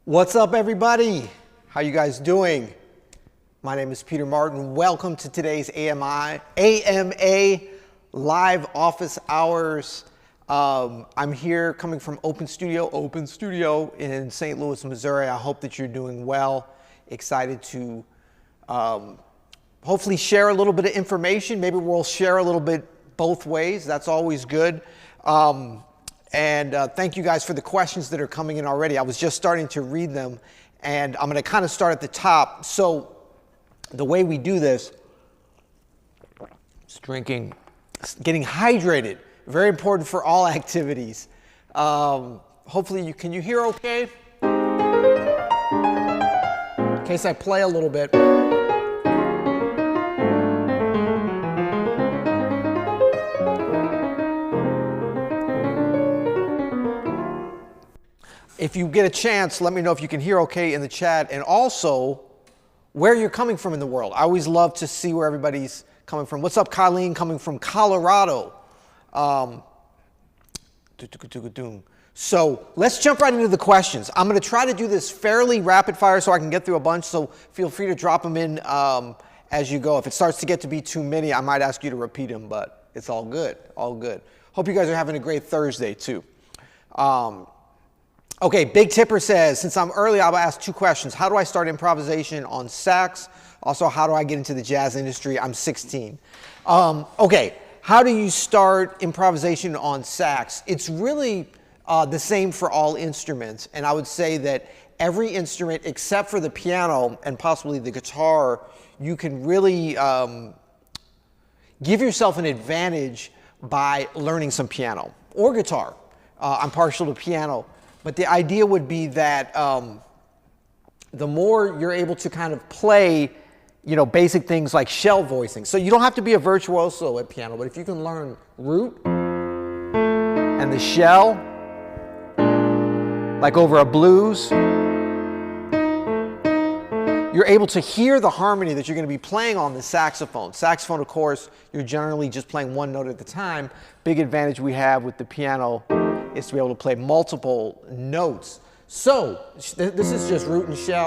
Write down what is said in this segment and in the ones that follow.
What's up, everybody? How you guys doing? My name is Peter Martin. Welcome to today's AMA live office hours. I'm here coming from Open Studio in St. Louis, Missouri. I hope that you're doing well. Excited to hopefully share a little bit of information. Maybe we'll share a little bit both ways. That's always good. Thank you guys for the questions that are coming in already. I was just starting to read them, and I'm going to kind of start at the top. So the way we do this is drinking, getting hydrated. Very important for all activities. Hopefully, can you hear okay? In case I play a little bit. If you get a chance, let me know if you can hear okay in the chat, and also where you're coming from in the world. I always love to see where everybody's coming from. What's up, Colleen, coming from Colorado? So let's jump right into the questions. I'm going to try to do this fairly rapid fire so I can get through a bunch, so feel free to drop them in as you go. If it starts to get to be too many, I might ask you to repeat them, but it's all good, all good. Hope you guys are having a great Thursday, too. Okay, Big Tipper says, since I'm early, I'll ask two questions. How do I start improvisation on sax? Also, how do I get into the jazz industry? I'm 16. Okay, how do you start improvisation on sax? It's really the same for all instruments. And I would say that every instrument, except for the piano and possibly the guitar, you can really give yourself an advantage by learning some piano or guitar. I'm partial to piano. But the idea would be that the more you're able to kind of play, you know, basic things like shell voicing. So you don't have to be a virtuoso at piano, but if you can learn root and the shell, like over a blues, you're able to hear the harmony that you're going to be playing on the saxophone. Saxophone, of course, you're generally just playing one note at a time. Big advantage we have with the piano is to be able to play multiple notes. So this is just root and shell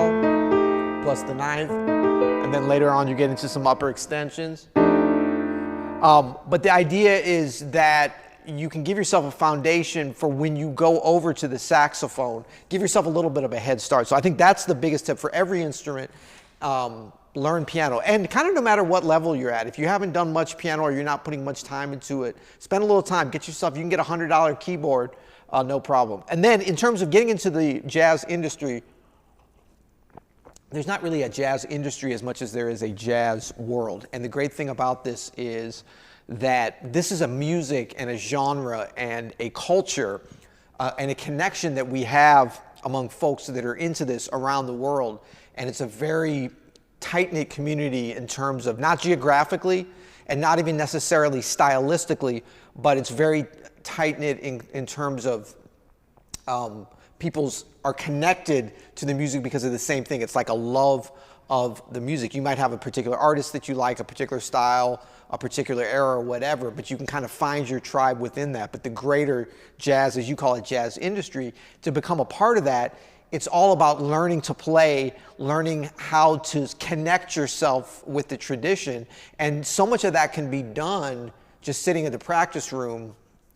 plus the ninth, and then later on you get into some upper extensions. But the idea is that you can give yourself a foundation for when you go over to the saxophone, give yourself a little bit of a head start. So I think that's the biggest tip for every instrument. Learn piano, and kind of no matter what level you're at. If you haven't done much piano or you're not putting much time into it, spend a little time, get yourself, you can get a $100 keyboard, no problem. And then in terms of getting into the jazz industry, there's not really a jazz industry as much as there is a jazz world. And the great thing about this is that this is a music and a genre and a culture and a connection that we have among folks that are into this around the world. And it's a very tight-knit community in terms of not geographically and not even necessarily stylistically, but it's very tight-knit in terms of people's are connected to the music because of the same thing. It's like a love of the music. You might have a particular artist that you like, a particular style, a particular era or whatever, but you can kind of find your tribe within that. But the greater jazz, as you call it, jazz industry, to become a part of that, it's all about learning to play, learning how to connect yourself with the tradition. And so much of that can be done just sitting in the practice room,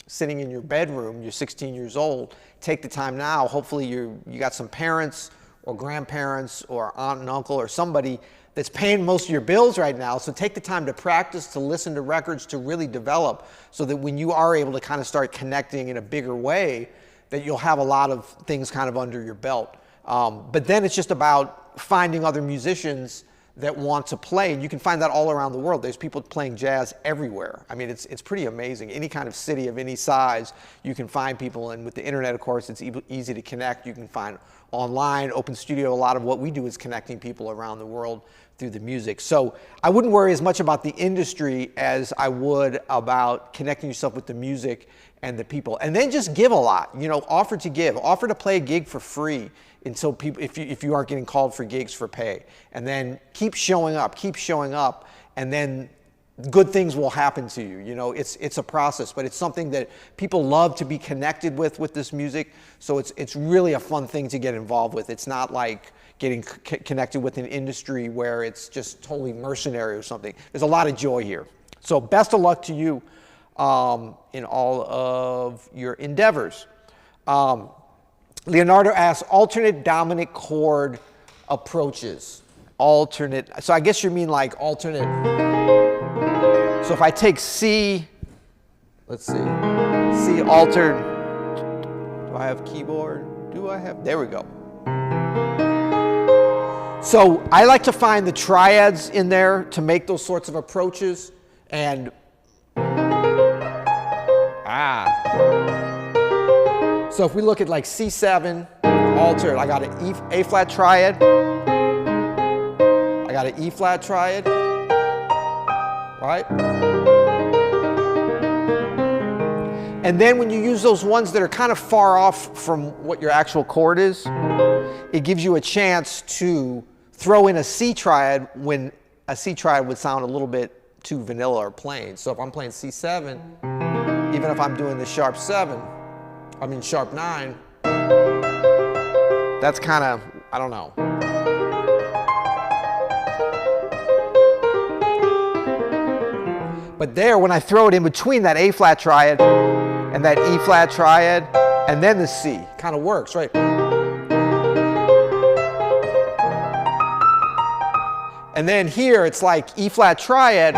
sitting in your bedroom. You're 16 years old. Take the time now. Hopefully you got some parents or grandparents or aunt and uncle or somebody that's paying most of your bills right now. So take the time to practice, to listen to records, to really develop, so that when you are able to kind of start connecting in a bigger way, that you'll have a lot of things kind of under your belt. But then it's just about finding other musicians that want to play, and you can find that all around the world. There's people playing jazz everywhere. I mean, it's pretty amazing. Any kind of city of any size, you can find people, and with the internet, of course, it's easy to connect. You can find online, Open Studio. A lot of what we do is connecting people around the world through the music. So I wouldn't worry as much about the industry as I would about connecting yourself with the music and the people. And then just give a lot, you know, offer to give, offer to play a gig for free until people, if you aren't getting called for gigs for pay. And then keep showing up, and then good things will happen to you. You know, it's a process, but it's something that people love to be connected with this music. So it's really a fun thing to get involved with. It's not like getting connected with an industry where it's just totally mercenary or something. There's a lot of joy here. So best of luck to you in all of your endeavors. Leonardo asks, alternate dominant chord approaches. Alternate, so I guess you mean like alternate. So if I take C, let's see, C altered, do I have keyboard? Do I have, there we go. So I like to find the triads in there to make those sorts of approaches. And, so if we look at like C7 altered, I got an A flat triad. I got an E flat triad, right? And then when you use those ones that are kind of far off from what your actual chord is, it gives you a chance to throw in a C triad when a C triad would sound a little bit too vanilla or plain. So if I'm playing C7, even if I'm doing the sharp 7, I mean sharp 9, that's kind of, I don't know. But there, when I throw it in between that A flat triad and that E flat triad and then the C, kind of works, right? And then here, it's like E flat triad.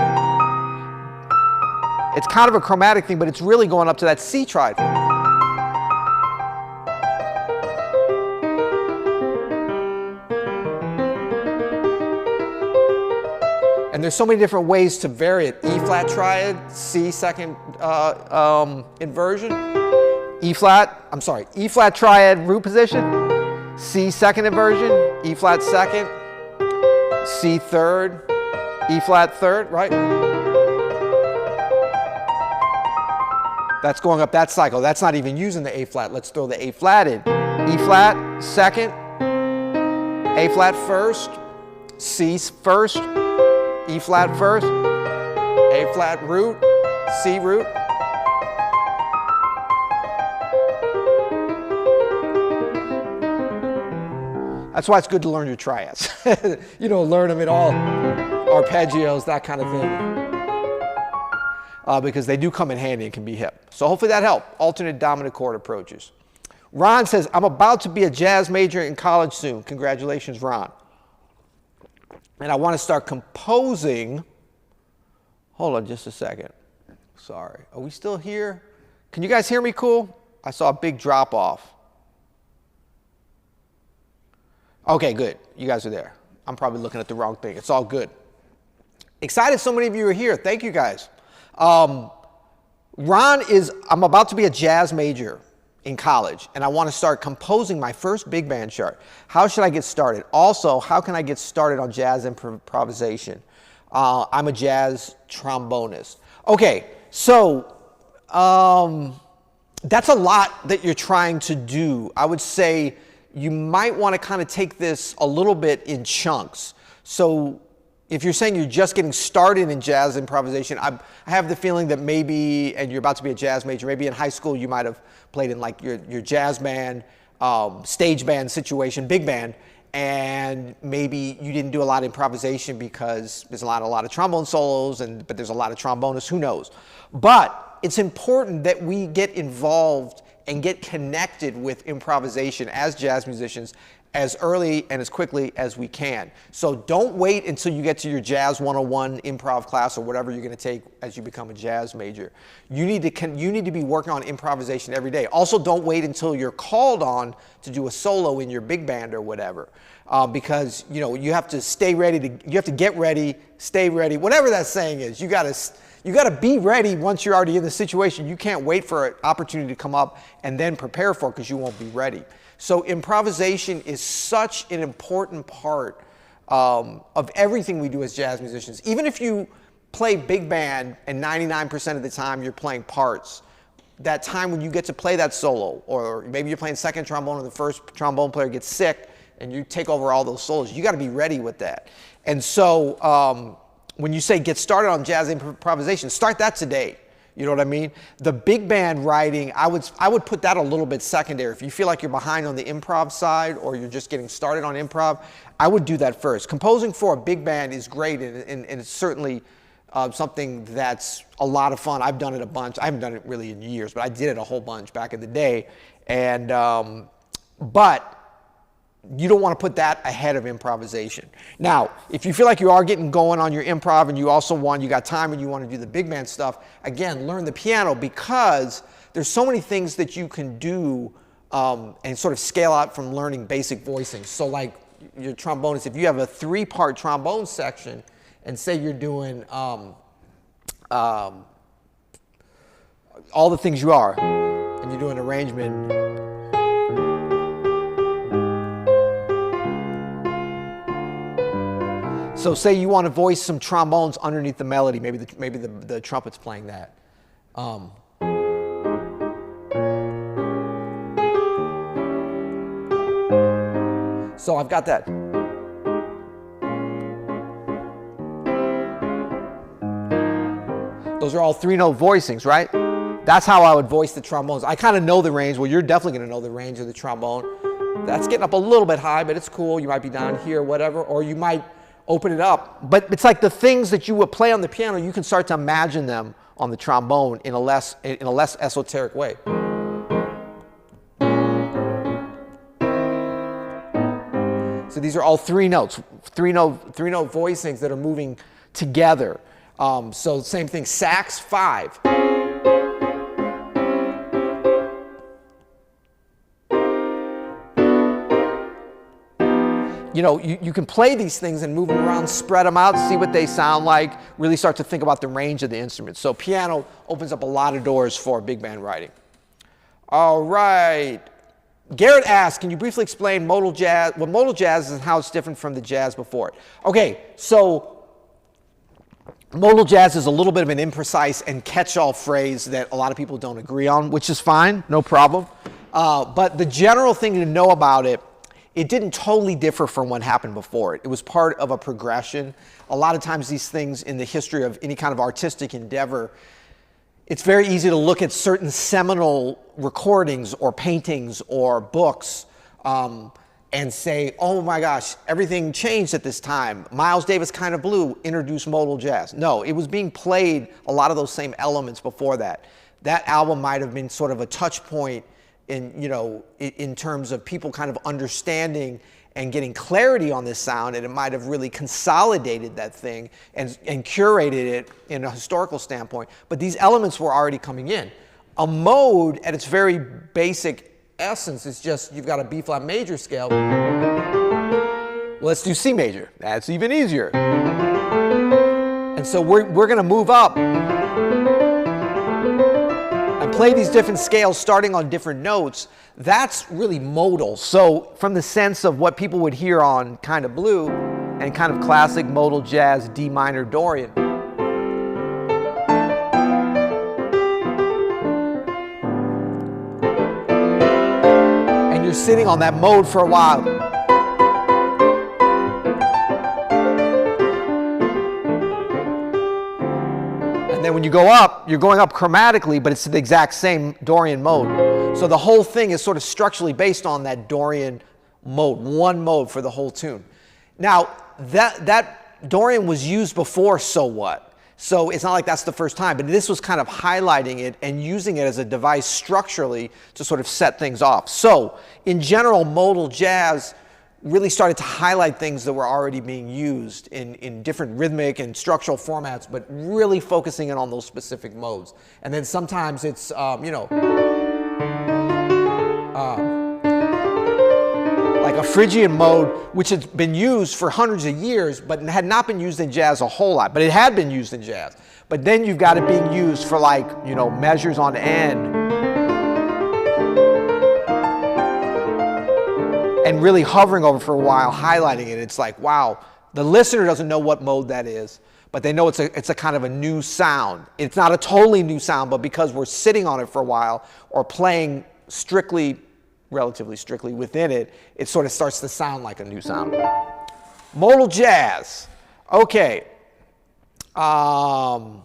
It's kind of a chromatic thing, but it's really going up to that C triad. And there's so many different ways to vary it. E flat triad, C second inversion, E flat triad root position, C second inversion, E flat second, C third, E flat third, right? That's going up that cycle. That's not even using the A flat. Let's throw the A flat in. E flat second, A flat first, C first, E flat first, A flat root, C root. That's why it's good to learn your triads. You know, learn them in all arpeggios, that kind of thing. Because they do come in handy and can be hip. So hopefully that helped. Alternate dominant chord approaches. Ron says, I'm about to be a jazz major in college soon. Congratulations, Ron. And I want to start composing. Hold on just a second. Sorry. Are we still here? Can you guys hear me cool? I saw a big drop off. Okay, good. You guys are there. I'm probably looking at the wrong thing. It's all good. Excited so many of you are here. Thank you guys. I'm about to be a jazz major in college, and I want to start composing my first big band chart. How should I get started? Also, how can I get started on jazz improvisation? I'm a jazz trombonist. Okay, so that's a lot that you're trying to do. I would say you might want to kind of take this a little bit in chunks. So if you're saying you're just getting started in jazz improvisation, I have the feeling that maybe, and you're about to be a jazz major, maybe in high school you might have played in like your jazz band, stage band situation, big band, and maybe you didn't do a lot of improvisation because there's a lot of trombone solos, but there's a lot of trombonists, who knows. But it's important that we get involved and get connected with improvisation as jazz musicians as early and as quickly as we can. So don't wait until you get to your Jazz 101 improv class or whatever you're going to take as you become a jazz major. You need to be working on improvisation every day. Also, don't wait until you're called on to do a solo in your big band or whatever, because you have to stay ready. You have to get ready, stay ready, whatever that saying is. You got to be ready once you're already in the situation. You can't wait for an opportunity to come up and then prepare for it because you won't be ready. So improvisation is such an important part of everything we do as jazz musicians. Even if you play big band and 99% of the time you're playing parts, that time when you get to play that solo, or maybe you're playing second trombone and the first trombone player gets sick and you take over all those solos, you got to be ready with that. And so when you say get started on jazz improvisation, start that today. You know what I mean? The big band writing, I would put that a little bit secondary. If you feel like you're behind on the improv side or you're just getting started on improv, I would do that first. Composing for a big band is great, and it's certainly something that's a lot of fun. I've done it a bunch. I haven't done it really in years, but I did it a whole bunch back in the day. And but you don't want to put that ahead of improvisation. Now, if you feel like you are getting going on your improv and you got time and you want to do the big band stuff, again, learn the piano, because there's so many things that you can do and sort of scale out from learning basic voicing. So like your trombonist, if you have a 3-part trombone section and say you're doing all the things you are, and you do an arrangement. So say you want to voice some trombones underneath the melody. Maybe the trumpet's playing that. So I've got that. Those are all 3-note voicings, right? That's how I would voice the trombones. I kind of know the range. Well, you're definitely going to know the range of the trombone. That's getting up a little bit high, but it's cool. You might be down here, whatever, or you might open it up. But it's like the things that you would play on the piano, you can start to imagine them on the trombone in a less esoteric way. So these are all 3 notes, three note voicings that are moving together. So same thing, sax 5. You know, you can play these things and move them around, spread them out, see what they sound like, really start to think about the range of the instrument. So piano opens up a lot of doors for big band writing. All right. Garrett asked, can you briefly explain modal jazz, what modal jazz is and how it's different from the jazz before it? Okay, so modal jazz is a little bit of an imprecise and catch-all phrase that a lot of people don't agree on, which is fine, no problem. But the general thing to know about it, it didn't totally differ from what happened before it. It was part of a progression. A lot of times these things in the history of any kind of artistic endeavor, it's very easy to look at certain seminal recordings or paintings or books and say, oh my gosh, everything changed at this time. Miles Davis Kind of Blue introduced modal jazz. No, it was being played, a lot of those same elements before that. That album might have been sort of a touch point in terms of people kind of understanding and getting clarity on this sound, and it might have really consolidated that thing and curated it in a historical standpoint. But these elements were already coming in. A mode, at its very basic essence, is just you've got a B-flat major scale. Well, let's do C major. That's even easier. And so we're going to move up and play these different scales starting on different notes. That's really modal. So from the sense of what people would hear on Kind of Blue and kind of classic modal jazz D minor Dorian. And you're sitting on that mode for a while. And then when you go up, you're going up chromatically, but it's the exact same Dorian mode. So the whole thing is sort of structurally based on that Dorian mode, one mode for the whole tune. Now, that Dorian was used before, so what? So it's not like that's the first time, but this was kind of highlighting it and using it as a device structurally to sort of set things off. So in general, modal jazz really started to highlight things that were already being used in different rhythmic and structural formats, but really focusing in on those specific modes. And then sometimes it's, like a Phrygian mode, which has been used for hundreds of years, but had not been used in jazz a whole lot. But it had been used in jazz. But then you've got it being used for measures on end. And really hovering over for a while, highlighting it. It's like, wow, the listener doesn't know what mode that is, but they know it's a kind of a new sound. It's not a totally new sound, but because we're sitting on it for a while or playing relatively strictly within it, it sort of starts to sound like a new sound. Modal jazz. Okay. Bud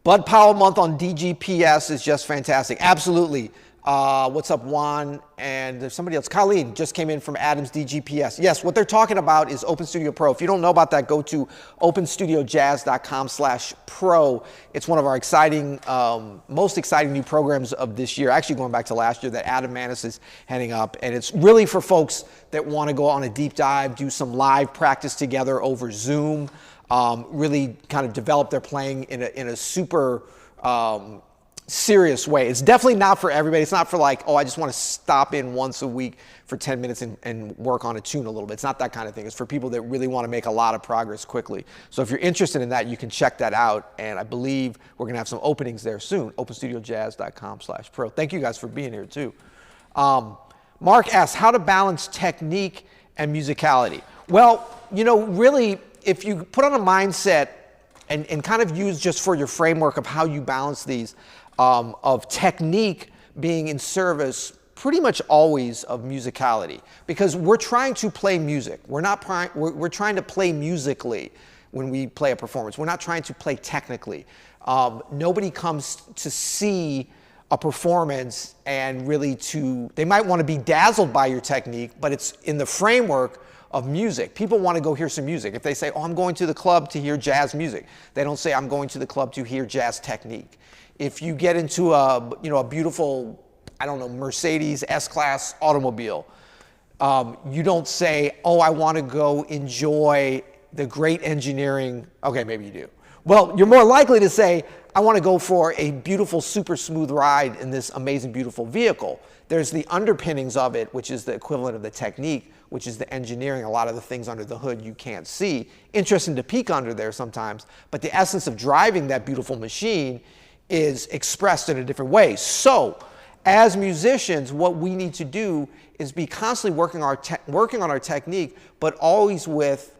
Powell month on DGPS is just fantastic. Absolutely. What's up, Juan? And there's somebody else. Colleen just came in from Adams DGPS. Yes, what they're talking about is Open Studio Pro. If you don't know about that, go to openstudiojazz.com/pro. It's one of our exciting, most exciting new programs of this year, actually going back to last year, that Adam Manis is heading up. And it's really for folks that want to go on a deep dive, do some live practice together over Zoom, really kind of develop their playing in a super serious way. It's definitely not for everybody. It's not for like, oh, I just want to stop in once a week for 10 minutes and work on a tune a little bit. It's not that kind of thing. It's for people that really want to make a lot of progress quickly. So if you're interested in that, you can check that out. And I believe we're going to have some openings there soon. openstudiojazz.com/pro. Thank you guys for being here too. Mark asks, how to balance technique and musicality? Well, you know, really, if you put on a mindset and kind of use just for your framework of how you balance these, of technique being in service pretty much always of musicality, because we're trying to play music. We're trying to play musically when we play a performance. We're not trying to play technically. Nobody comes to see a performance and really they might want to be dazzled by your technique, but it's in the framework of music. People want to go hear some music. If they say, oh, I'm going to the club to hear jazz music, they don't say, I'm going to the club to hear jazz technique. If you get into a beautiful, I don't know, Mercedes S-Class automobile, you don't say, oh, I want to go enjoy the great engineering. Okay, maybe you do. Well, you're more likely to say, I want to go for a beautiful, super smooth ride in this amazing, beautiful vehicle. There's the underpinnings of it, which is the equivalent of the technique, which is the engineering, a lot of the things under the hood you can't see. Interesting to peek under there sometimes, but the essence of driving that beautiful machine is expressed in a different way. So, as musicians, what we need to do is be constantly working on our technique, but always with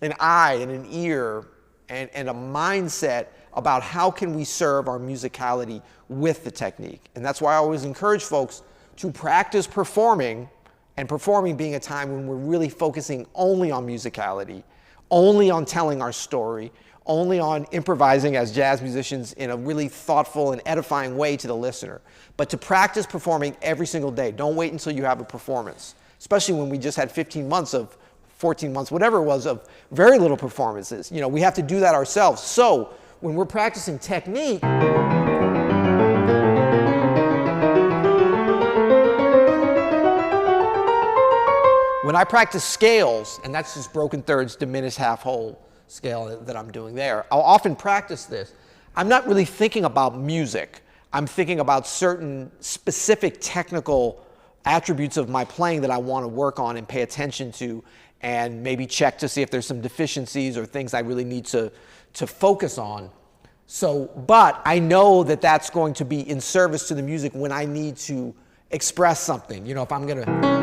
an eye and an ear and a mindset about how can we serve our musicality with the technique. And that's why I always encourage folks to practice performing, and performing being a time when we're really focusing only on musicality, only on telling our story, only on improvising as jazz musicians in a really thoughtful and edifying way to the listener. But to practice performing every single day. Don't wait until you have a performance, especially when we just had 14 months, whatever it was, of very little performances. You know, we have to do that ourselves. So when we're practicing technique, when I practice scales, and that's just broken thirds, diminished half whole scale that I'm doing there, I'll often practice this. I'm not really thinking about music. I'm thinking about certain specific technical attributes of my playing that I want to work on and pay attention to, and maybe check to see if there's some deficiencies or things I really need to focus on. So, but I know that that's going to be in service to the music when I need to express something. You know, if I'm going to...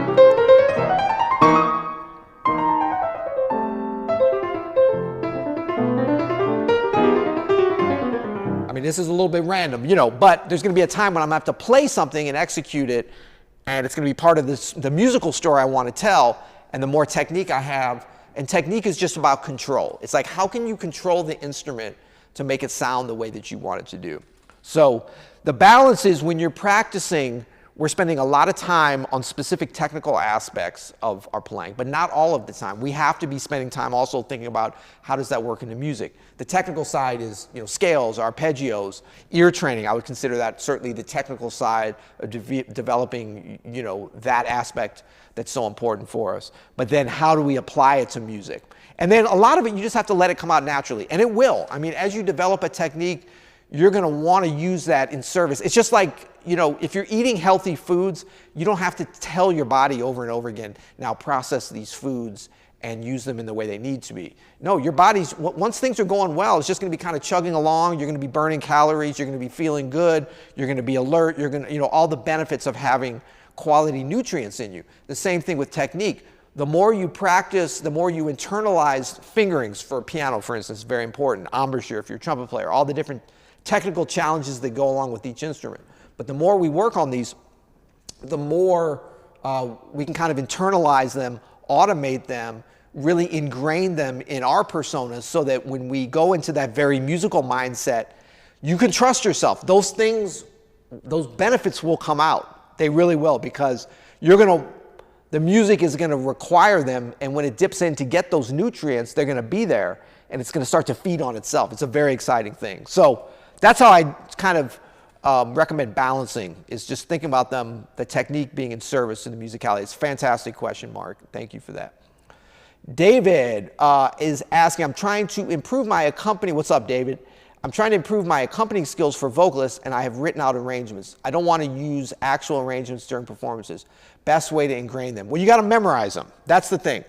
I mean, this is a little bit random, you know, but there's going to be a time when I'm going to have to play something and execute it, and it's going to be part of the musical story I want to tell, and the more technique I have, and technique is just about control. It's like, how can you control the instrument to make it sound the way that you want it to do? So the balance is, when you're practicing, we're spending a lot of time on specific technical aspects of our playing, but not all of the time. We have to be spending time also thinking about how does that work in the music. The technical side is, you know, scales, arpeggios, ear training. I would consider that certainly the technical side of developing, you know, that aspect that's so important for us. But then how do we apply it to music? And then a lot of it, you just have to let it come out naturally, and it will. I mean, as you develop a technique, you're going to want to use that in service. It's just like, you know, if you're eating healthy foods, you don't have to tell your body over and over again, now process these foods and use them in the way they need to be. No, your body's, once things are going well, it's just going to be kind of chugging along. You're going to be burning calories. You're going to be feeling good. You're going to be alert. You're going to, you know, all the benefits of having quality nutrients in you. The same thing with technique. The more you practice, the more you internalize fingerings for piano, for instance, very important. Embouchure, if you're a trumpet player, all the different technical challenges that go along with each instrument. But the more we work on these, the more we can kind of internalize them, automate them, really ingrain them in our personas so that when we go into that very musical mindset, you can trust yourself. Those things, those benefits will come out. They really will, because the music is gonna require them, and when it dips in to get those nutrients, they're gonna be there, and it's gonna start to feed on itself. It's a very exciting thing. So that's how I kind of recommend balancing, is just thinking about the technique being in service to the musicality. It's a fantastic question, Mark. Thank you for that. David is asking, I'm trying to improve my accompanying. What's up, David? I'm trying to improve my accompanying skills for vocalists, and I have written out arrangements. I don't want to use actual arrangements during performances. Best way to ingrain them? Well, you got to memorize them. That's the thing.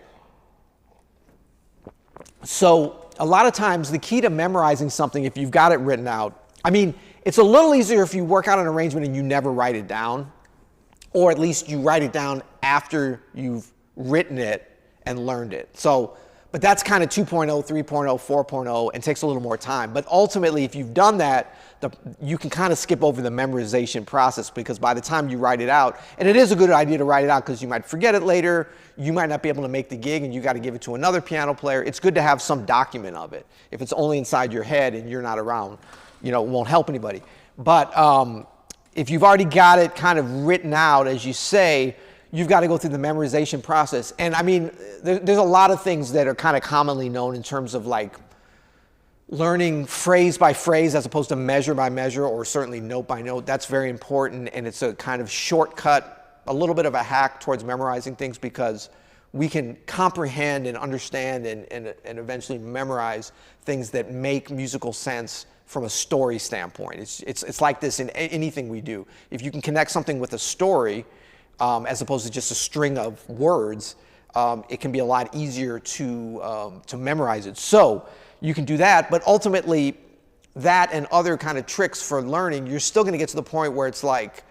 So a lot of times the key to memorizing something, if you've got it written out, I mean, it's a little easier if you work out an arrangement and you never write it down, or at least you write it down after you've written it and learned it. So, but that's kind of 2.0, 3.0, 4.0, and takes a little more time. But ultimately, if you've done that, you can kind of skip over the memorization process, because by the time you write it out, and it is a good idea to write it out because you might forget it later, you might not be able to make the gig and you got to give it to another piano player. It's good to have some document of it. If it's only inside your head and you're not around, it won't help anybody. But if you've already got it kind of written out, as you say, you've got to go through the memorization process. And I mean, there's a lot of things that are kind of commonly known in terms of like learning phrase by phrase as opposed to measure by measure, or certainly note by note. That's very important, and it's a kind of shortcut, a little bit of a hack towards memorizing things, because we can comprehend and understand and eventually memorize things that make musical sense from a story standpoint. It's like this in anything we do. If you can connect something with a story, as opposed to just a string of words, it can be a lot easier to memorize it. So you can do that, but ultimately that and other kind of tricks for learning, you're still going to get to the point where it's like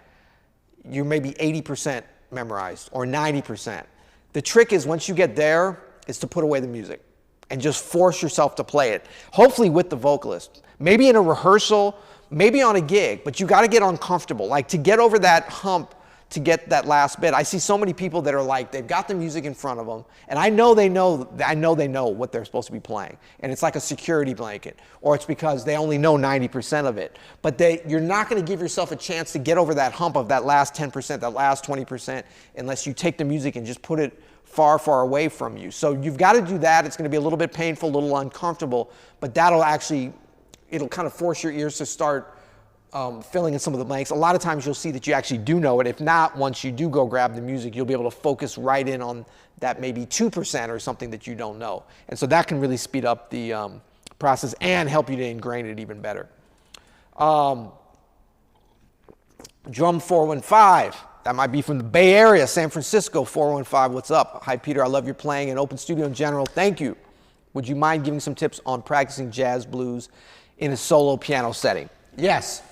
you're maybe 80% memorized or 90%. The trick is, once you get there, is to put away the music and just force yourself to play it, hopefully with the vocalist. Maybe in a rehearsal, maybe on a gig, but you got to get uncomfortable, like to get over that hump, to get that last bit. I see so many people that are like, they've got the music in front of them, and I know they know what they're supposed to be playing, and it's like a security blanket, or it's because they only know 90% of it. But you're not going to give yourself a chance to get over that hump of that last 10%, that last 20%, unless you take the music and just put it far, far away from you. So you've got to do that. It's going to be a little bit painful, a little uncomfortable, but it'll kind of force your ears to start filling in some of the blanks. A lot of times you'll see that you actually do know it. If not, once you do go grab the music, you'll be able to focus right in on that maybe 2% or something that you don't know. And so that can really speed up the process and help you to ingrain it even better. Drum 415, that might be from the Bay Area, San Francisco. 415, what's up? Hi, Peter, I love your playing and open studio in general. Thank you. Would you mind giving some tips on practicing jazz blues in a solo piano setting? Yes.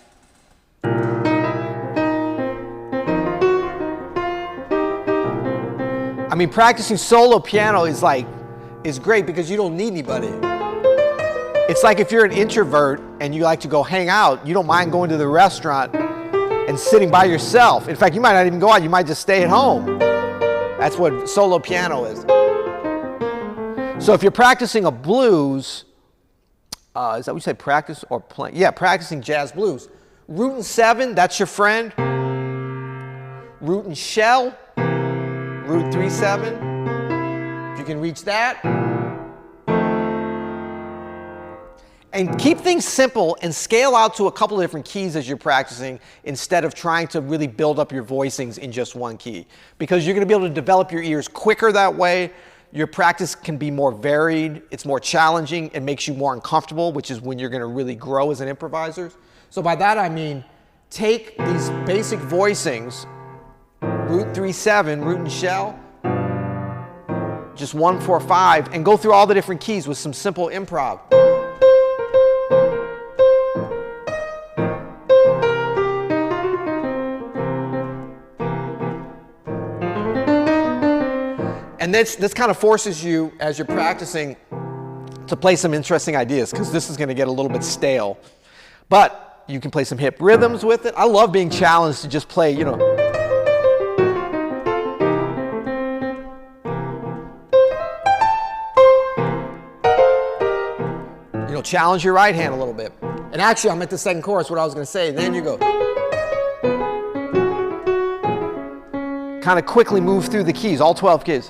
I mean, practicing solo piano is great because you don't need anybody. It's like if you're an introvert and you like to go hang out, you don't mind going to the restaurant and sitting by yourself. In fact, you might not even go out, you might just stay at home. That's what solo piano is. So if you're practicing a blues, is that what you say, practice or play? Yeah, practicing jazz blues. Root and 7, that's your friend. Root and shell, root 3/7, if you can reach that. And keep things simple and scale out to a couple of different keys as you're practicing, instead of trying to really build up your voicings in just one key. Because you're going to be able to develop your ears quicker that way. Your practice can be more varied, it's more challenging, it makes you more uncomfortable, which is when you're going to really grow as an improviser. So by that I mean, take these basic voicings, root 3/7, root and shell, just 1 4 5, and go through all the different keys with some simple improv. And this kind of forces you, as you're practicing, to play some interesting ideas, because this is going to get a little bit stale. But you can play some hip rhythms with it. I love being challenged to just play, challenge your right hand a little bit. And actually, I'm at the second chorus, what I was going to say. Then you go. Kind of quickly move through the keys, all 12 keys.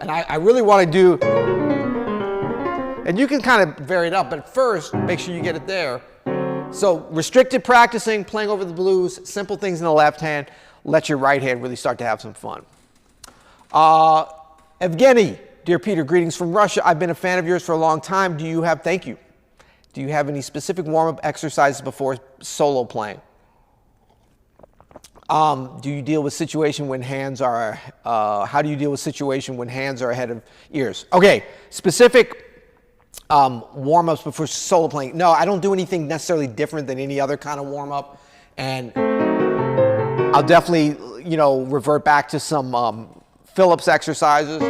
And I really want to do, and you can kind of vary it up, but first, make sure you get it there. So restricted practicing, playing over the blues, simple things in the left hand, let your right hand really start to have some fun. Evgeny, dear Peter, greetings from Russia. I've been a fan of yours for a long time. Thank you. Do you have any specific warm-up exercises before solo playing? Do you deal with situation when hands are, how do you deal with situation when hands are ahead of ears? Okay, specific warm-ups before solo playing. No, I don't do anything necessarily different than any other kind of warm-up. And I'll definitely, you know, revert back to some Phillips exercises.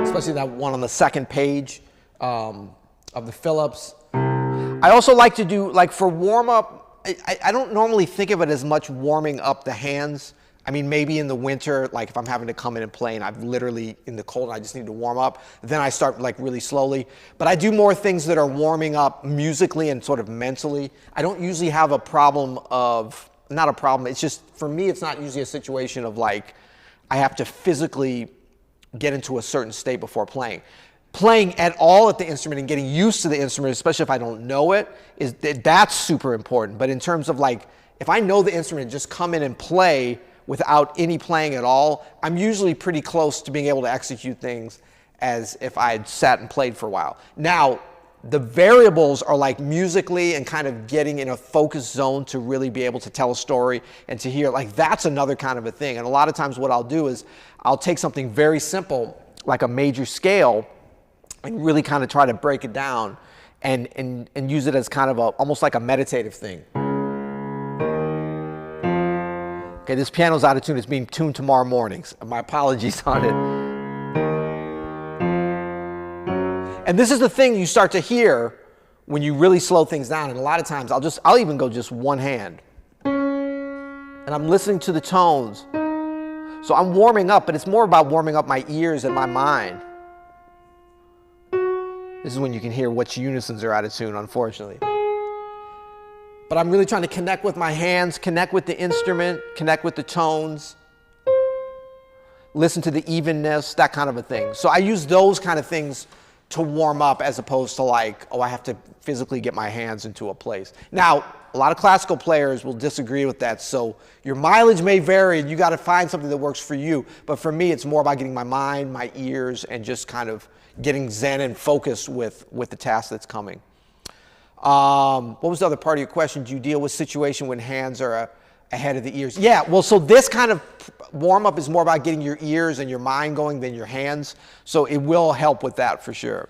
Especially that one on the second page of the Phillips. I also like to do, like for warm-up, I don't normally think of it as much warming up the hands. I mean, maybe in the winter, like if I'm having to come in and play and I'm literally in the cold and I just need to warm up, then I start like really slowly. But I do more things that are warming up musically and sort of mentally. I don't usually have a problem of, not a problem, it's just, for me, it's not usually a situation of like, I have to physically get into a certain state before playing. Playing at all at the instrument and getting used to the instrument, especially if I don't know it, that's super important. But in terms of like, if I know the instrument and just come in and play without any playing at all, I'm usually pretty close to being able to execute things as if I had sat and played for a while. Now, the variables are like musically and kind of getting in a focused zone to really be able to tell a story and to hear, like that's another kind of a thing. And a lot of times what I'll do is I'll take something very simple, like a major scale, and really kind of try to break it down and use it as kind of almost like a meditative thing. Okay, this piano's out of tune. It's being tuned tomorrow mornings. My apologies on it. And this is the thing you start to hear when you really slow things down. And a lot of times I'll even go just one hand. And I'm listening to the tones. So I'm warming up, but it's more about warming up my ears and my mind. This is when you can hear which unisons are out of tune, unfortunately. But I'm really trying to connect with my hands, connect with the instrument, connect with the tones, listen to the evenness, that kind of a thing. So I use those kind of things to warm up as opposed to like, oh, I have to physically get my hands into a place. Now, a lot of classical players will disagree with that, so your mileage may vary and you got to find something that works for you. But for me, it's more about getting my mind, my ears, and just kind of getting zen and focused with the task that's coming. What was the other part of your question? Do you deal with situation when hands are ahead of the ears? Yeah, well, so this kind of warm-up is more about getting your ears and your mind going than your hands. So it will help with that for sure.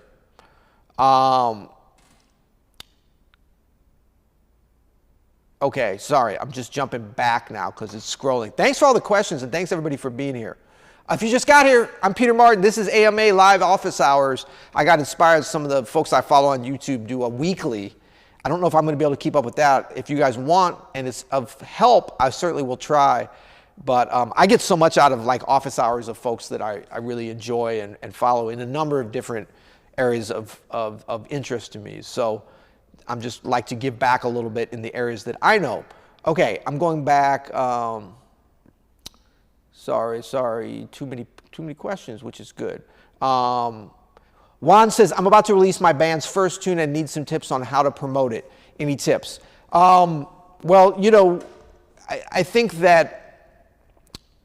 Okay, sorry, I'm just jumping back now because it's scrolling. Thanks for all the questions and thanks everybody for being here. If you just got here, I'm Peter Martin. This is AMA Live Office Hours. I got inspired. Some of the folks I follow on YouTube do a weekly. I don't know if I'm going to be able to keep up with that. If you guys want and it's of help, I certainly will try. But I get so much out of like office hours of folks that I really enjoy and follow in a number of different areas of interest to me. So I'm just like to give back a little bit in the areas that I know. Okay, I'm going back. Sorry, too many questions, which is good. Juan says, I'm about to release my band's first tune and need some tips on how to promote it. Any tips? Well, you know, I think that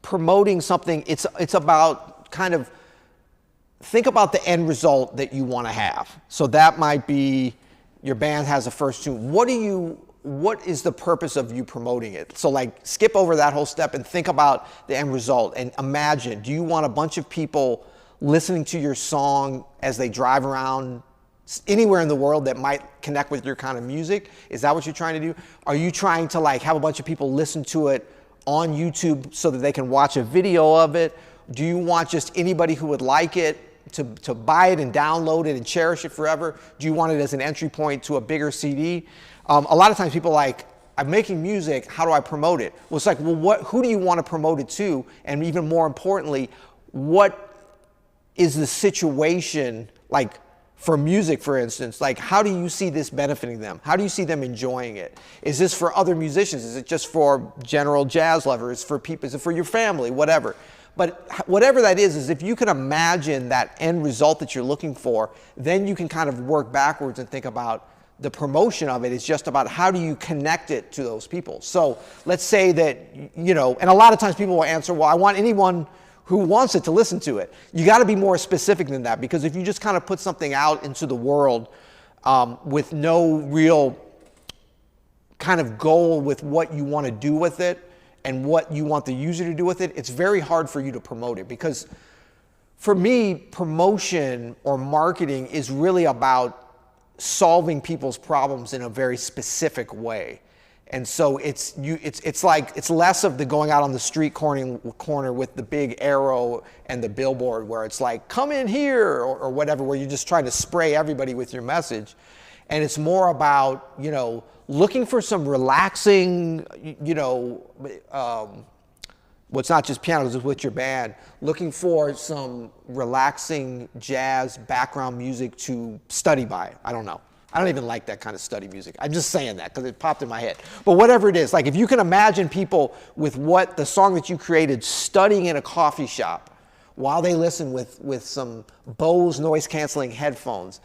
promoting something, it's about kind of, think about the end result that you want to have. So that might be your band has a first tune. What is the purpose of you promoting it? So like skip over that whole step and think about the end result and imagine, do you want a bunch of people listening to your song as they drive around anywhere in the world that might connect with your kind of music? Is that what you're trying to do? Are you trying to like have a bunch of people listen to it on YouTube so that they can watch a video of it? Do you want just anybody who would like it to buy it and download it and cherish it forever? Do you want it as an entry point to a bigger CD? A lot of times people are like, I'm making music, how do I promote it? Well, it's like, well, who do you want to promote it to? And even more importantly, what is the situation, like for music, for instance, like how do you see this benefiting them? How do you see them enjoying it? Is this for other musicians? Is it just for general jazz lovers? For people? Is it for your family? Whatever. But whatever that is if you can imagine that end result that you're looking for, then you can kind of work backwards and think about the promotion of it is just about how do you connect it to those people. So let's say that, you know, and a lot of times people will answer, well, I want anyone who wants it to listen to it. You got to be more specific than that, because if you just kind of put something out into the world with no real kind of goal with what you want to do with it and what you want the user to do with it, it's very hard for you to promote it. Because for me, promotion or marketing is really about solving people's problems in a very specific way. And so it's less of the going out on the street corner with the big arrow and the billboard where it's like, come in here or whatever, where you're just trying to spray everybody with your message. And it's more about, you know, looking for some relaxing, you know, well, it's not just piano, it's with your band, looking for some relaxing jazz background music to study by. I don't know. I don't even like that kind of study music. I'm just saying that because it popped in my head. But whatever it is, like if you can imagine people with what the song that you created studying in a coffee shop while they listen with some Bose noise canceling headphones,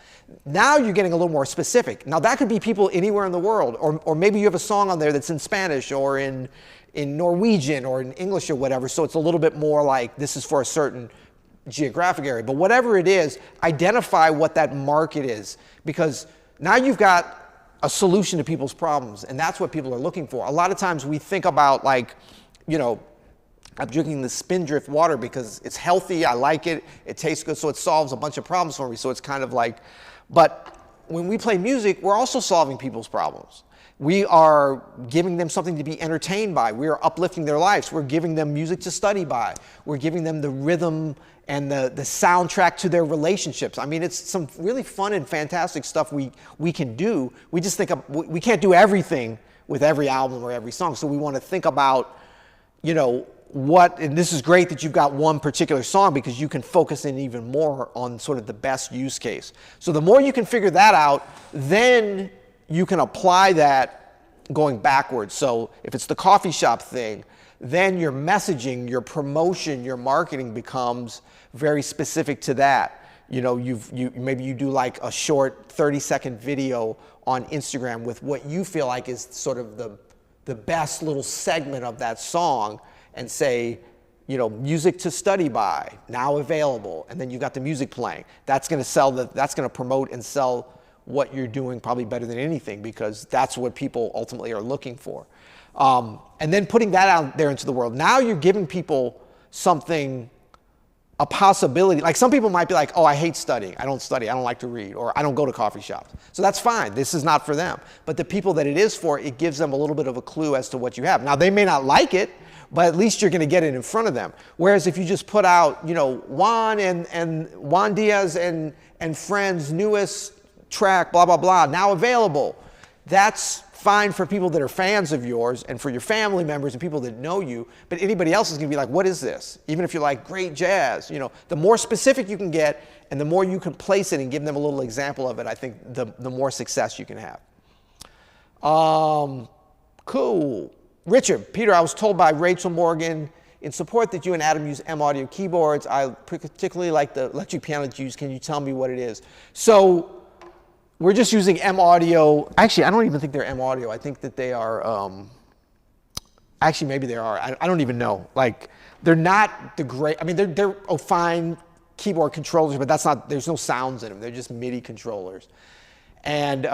now you're getting a little more specific. Now that could be people anywhere in the world, or maybe you have a song on there that's in Spanish or in Norwegian or in English or whatever, so it's a little bit more like this is for a certain geographic area. But whatever it is, identify what that market is, because now you've got a solution to people's problems, and that's what people are looking for. A lot of times we think about, like, you know, I'm drinking the Spindrift water because it's healthy, I like it, it tastes good, so it solves a bunch of problems for me. So it's kind of like, but when we play music, we're also solving people's problems. We are giving them something to be entertained by. We are uplifting their lives. We're giving them music to study by. We're giving them the rhythm and the soundtrack to their relationships. I mean, it's some really fun and fantastic stuff we can do. We just think we can't do everything with every album or every song. So we want to think about, you know, and this is great that you've got one particular song, because you can focus in even more on sort of the best use case. So the more you can figure that out, then you can apply that going backwards. So if it's the coffee shop thing, then your messaging, your promotion, your marketing becomes very specific to that. You know, maybe you do like a short 30-second video on Instagram with what you feel like is sort of the best little segment of that song, and say, you know, music to study by, now available, and then you've got the music playing. That's going to that's going to promote and sell what you're doing probably better than anything, because that's what people ultimately are looking for. And then putting that out there into the world. Now you're giving people something, a possibility. Like some people might be like, oh, I hate studying. I don't study. I don't like to read. Or I don't go to coffee shops. So that's fine. This is not for them. But the people that it is for, it gives them a little bit of a clue as to what you have. Now, they may not like it, but at least you're going to get it in front of them. Whereas if you just put out, you know, Juan Diaz and Friends' newest track, blah, blah, blah, now available, that's fine for people that are fans of yours and for your family members and people that know you, but anybody else is going to be like, what is this? Even if you're like, great jazz, you know, the more specific you can get and the more you can place it and give them a little example of it, I think the more success you can have. Cool. Richard, Peter, I was told by Rachel Morgan in support that you and Adam use M Audio keyboards. I particularly like the electric piano that you use. Can you tell me what it is? So we're just using M Audio. Actually, I don't even think they're M Audio. I think that they are, actually maybe they are. I don't even know. Like, they're not the great, I mean, they're fine keyboard controllers, but there's no sounds in them. They're just MIDI controllers. And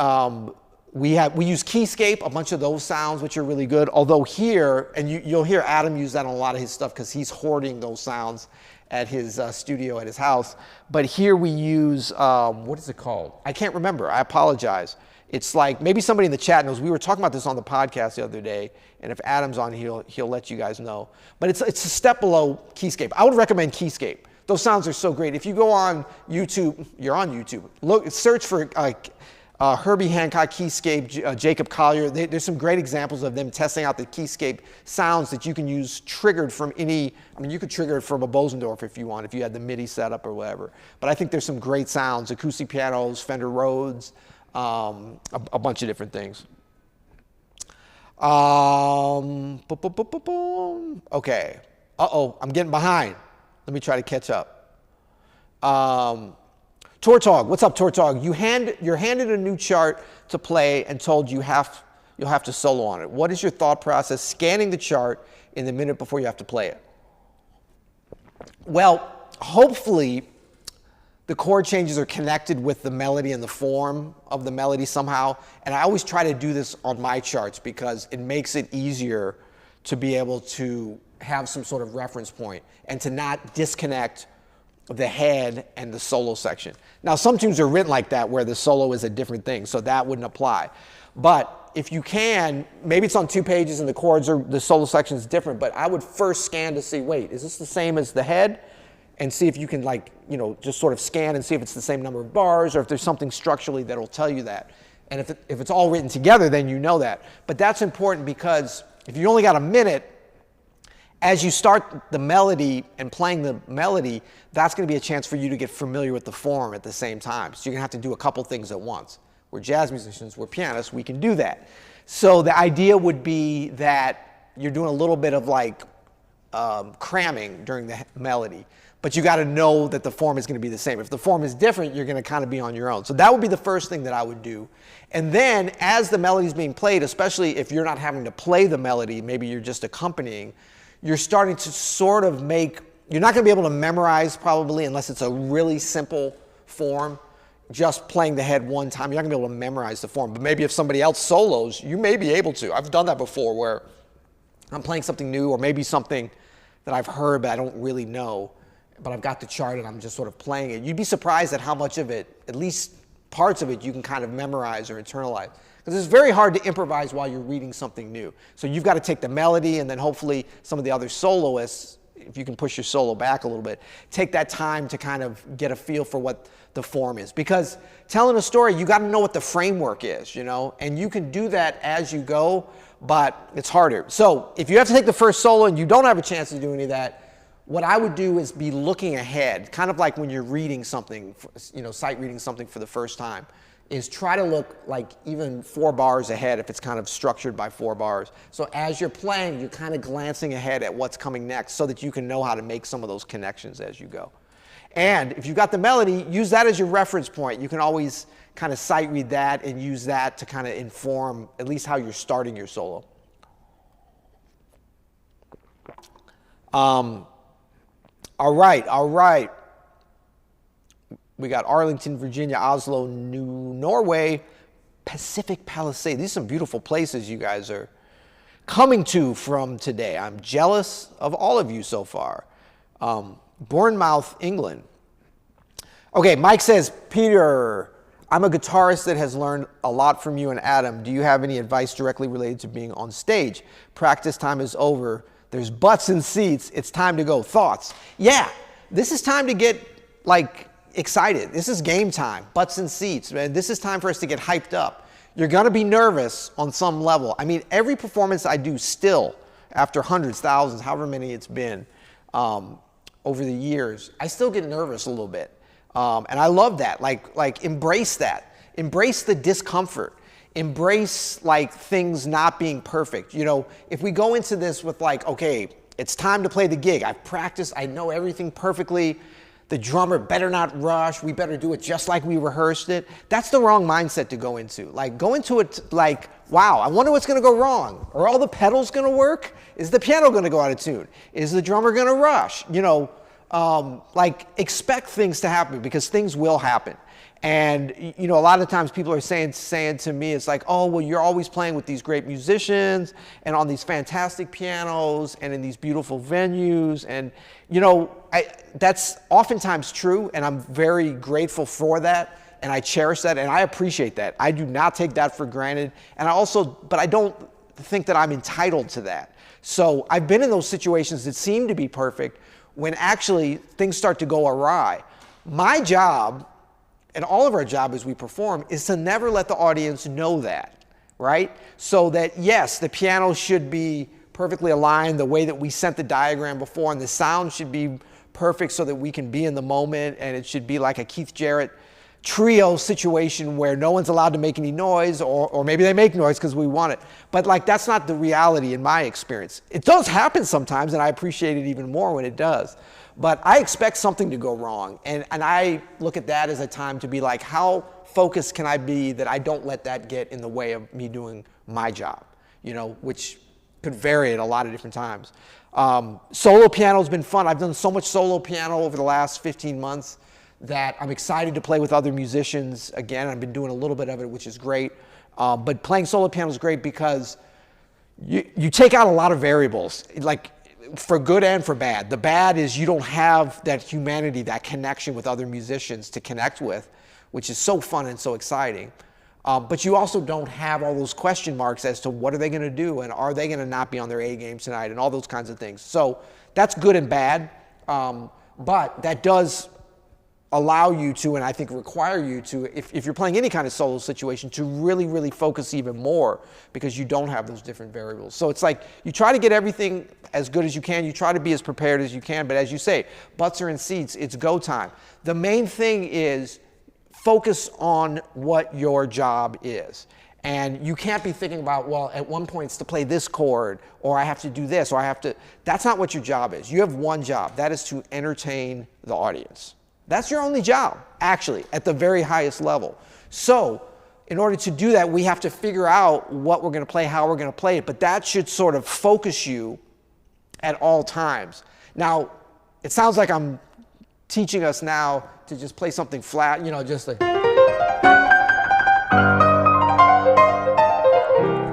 we use Keyscape, a bunch of those sounds, which are really good. Although here, and you'll hear Adam use that on a lot of his stuff because he's hoarding those sounds at his studio at his house. But here we use, what is it called? I can't remember. I apologize. It's like, maybe somebody in the chat knows. We were talking about this on the podcast the other day, and if Adam's on, he'll let you guys know. But it's a step below Keyscape. I would recommend Keyscape. Those sounds are so great. If you go on YouTube, you're on YouTube. Look, search for Herbie Hancock, Keyscape, Jacob Collier. There's some great examples of them testing out the Keyscape sounds that you can use triggered from any, I mean, you could trigger it from a Bosendorf if you want, if you had the MIDI setup or whatever. But I think there's some great sounds, acoustic pianos, Fender Rhodes, a bunch of different things. Okay. Uh-oh, I'm getting behind. Let me try to catch up. Tortog, what's up, Tortog? You're handed a new chart to play and told you'll have to solo on it. What is your thought process scanning the chart in the minute before you have to play it? Well, hopefully the chord changes are connected with the melody and the form of the melody somehow. And I always try to do this on my charts because it makes it easier to be able to have some sort of reference point and to not disconnect the head and the solo section. Now, some tunes are written like that where the solo is a different thing, so that wouldn't apply. But if you can, maybe it's on 2 pages and the chords are, the solo section is different, but I would first scan to see, wait, is this the same as the head? And see if you can, like, you know, just sort of scan and see if it's the same number of bars or if there's something structurally that'll tell you that. And if it's all written together, then you know that. But that's important because if you only got a minute, as you start the melody and playing the melody, that's going to be a chance for you to get familiar with the form at the same time. So you're going to have to do a couple things at once. We're jazz musicians, we're pianists, we can do that. So the idea would be that you're doing a little bit of like cramming during the melody, but you got to know that the form is going to be the same. If the form is different, you're going to kind of be on your own. So that would be the first thing that I would do. And then as the melody is being played, especially if you're not having to play the melody, maybe you're just accompanying, you're starting to sort of make, you're not going to be able to memorize probably unless it's a really simple form, just playing the head one time. You're not going to be able to memorize the form. But maybe if somebody else solos, you may be able to. I've done that before where I'm playing something new or maybe something that I've heard but I don't really know, but I've got the chart and I'm just sort of playing it. You'd be surprised at how much of it, at least parts of it, you can kind of memorize or internalize. Because it's very hard to improvise while you're reading something new. So you've got to take the melody and then hopefully some of the other soloists, if you can push your solo back a little bit, take that time to kind of get a feel for what the form is. Because telling a story, you got to know what the framework is, you know, and you can do that as you go, but it's harder. So if you have to take the first solo and you don't have a chance to do any of that, what I would do is be looking ahead, kind of like when you're reading something, you know, sight reading something for the first time, is try to look like even 4 bars ahead if it's kind of structured by 4 bars. So as you're playing, you're kind of glancing ahead at what's coming next so that you can know how to make some of those connections as you go. And if you've got the melody, use that as your reference point. You can always kind of sight read that and use that to kind of inform at least how you're starting your solo. All right. We got Arlington, Virginia, Oslo, New Norway, Pacific Palisades. These are some beautiful places you guys are coming to from today. I'm jealous of all of you so far. Bournemouth, England. Okay, Mike says, Peter, I'm a guitarist that has learned a lot from you and Adam. Do you have any advice directly related to being on stage? Practice time is over. There's butts and seats. It's time to go. Thoughts? Yeah, this is time to get, like, excited. This is game time, butts and seats. Man. This is time for us to get hyped up. You're going to be nervous on some level. I mean, every performance I do still, after hundreds, thousands, however many it's been over the years, I still get nervous a little bit. And I love that. Like embrace that. Embrace the discomfort. Embrace like things not being perfect. You know, if we go into this with like, okay, it's time to play the gig. I've practiced. I know everything perfectly. The drummer better not rush. We better do it just like we rehearsed it. That's the wrong mindset to go into. Like, go into it like, wow, I wonder what's going to go wrong. Are all the pedals going to work? Is the piano going to go out of tune? Is the drummer going to rush? You know, like, expect things to happen because things will happen. And, you know, a lot of times people are saying to me, it's like, oh, well, you're always playing with these great musicians and on these fantastic pianos and in these beautiful venues. And, you know, that's oftentimes true. And I'm very grateful for that. And I cherish that. And I appreciate that. I do not take that for granted. And but I don't think that I'm entitled to that. So I've been in those situations that seem to be perfect when actually things start to go awry. My job and all of our job as we perform is to never let the audience know that, right? So that, yes, the piano should be perfectly aligned the way that we sent the diagram before, and the sound should be perfect so that we can be in the moment, and it should be like a Keith Jarrett trio situation where no one's allowed to make any noise, or maybe they make noise because we want it. But like, that's not the reality in my experience. It does happen sometimes, and I appreciate it even more when it does. But I expect something to go wrong, and I look at that as a time to be like, how focused can I be that I don't let that get in the way of me doing my job, you know, which could vary at a lot of different times. Solo piano's been fun. I've done so much solo piano over the last 15 months that I'm excited to play with other musicians again. I've been doing a little bit of it, which is great. But playing solo piano is great because you take out a lot of variables, like for good and for bad. The bad is you don't have that humanity, that connection with other musicians to connect with, which is so fun and so exciting. But you also don't have all those question marks as to what are they going to do, and are they going to not be on their A game tonight, and all those kinds of things. So that's good and bad, but that does allow you to, and I think require you to, if you're playing any kind of solo situation, to really, really focus even more because you don't have those different variables. So it's like you try to get everything as good as you can. You try to be as prepared as you can. But as you say, butts are in seats. It's go time. The main thing is focus on what your job is. And you can't be thinking about, well, at one point it's to play this chord, or I have to do this, or I have to. That's not what your job is. You have one job. That is to entertain the audience. That's your only job, actually, at the very highest level. So in order to do that, we have to figure out what we're going to play, how we're going to play it. But that should sort of focus you at all times. Now, it sounds like I'm teaching us now to just play something flat, you know, just like.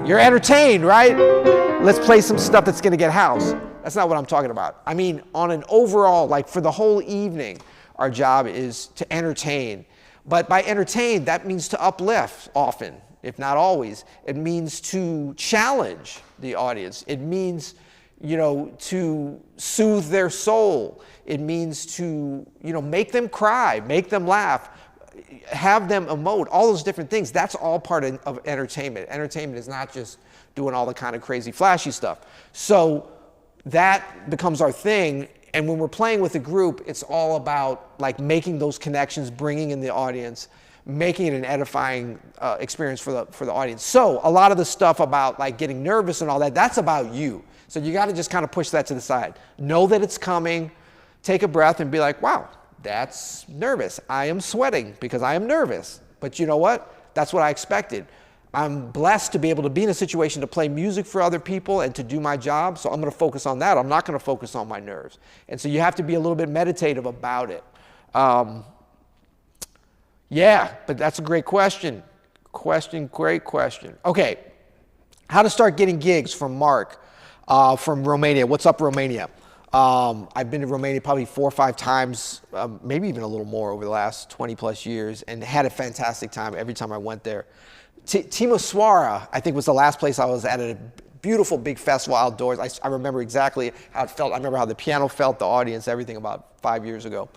You're entertained, right? Let's play some stuff that's going to get house. That's not what I'm talking about. I mean, on an overall, like for the whole evening, our job is to entertain. But by entertain, that means to uplift often, if not always. It means to challenge the audience. It means, you know, to soothe their soul. It means to, you know, make them cry, make them laugh, have them emote, all those different things. That's all part of entertainment. Entertainment is not just doing all the kind of crazy flashy stuff. So that becomes our thing. And when we're playing with a group, it's all about like making those connections, bringing in the audience, making it an edifying experience for the audience. So a lot of the stuff about like getting nervous and all that, that's about you. So you got to just kind of push that to the side. Know that it's coming, take a breath and be like, wow, that's nervous. I am sweating because I am nervous. But you know what? That's what I expected. I'm blessed to be able to be in a situation to play music for other people and to do my job, so I'm going to focus on that. I'm not going to focus on my nerves. And so you have to be a little bit meditative about it. Yeah, but that's a great question. Great question. Okay, how to start getting gigs from Mark from Romania. What's up, Romania? I've been to Romania probably 4 or 5 times, maybe even a little more over the last 20 plus years, and had a fantastic time every time I went there. Timisoara, I think, was the last place I was at a beautiful big festival outdoors. I remember exactly how it felt. I remember how the piano felt, the audience, everything about 5 years ago.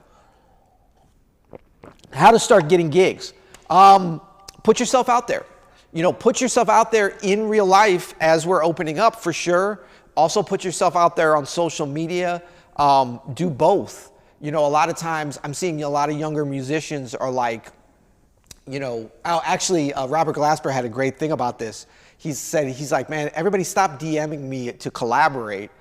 How to start getting gigs. Put yourself out there. You know, put yourself out there in real life as we're opening up, for sure. Also put yourself out there on social media. Do both. You know, a lot of times I'm seeing a lot of younger musicians are like, you know, actually, Robert Glasper had a great thing about this. He said, he's like, man, everybody stop DMing me to collaborate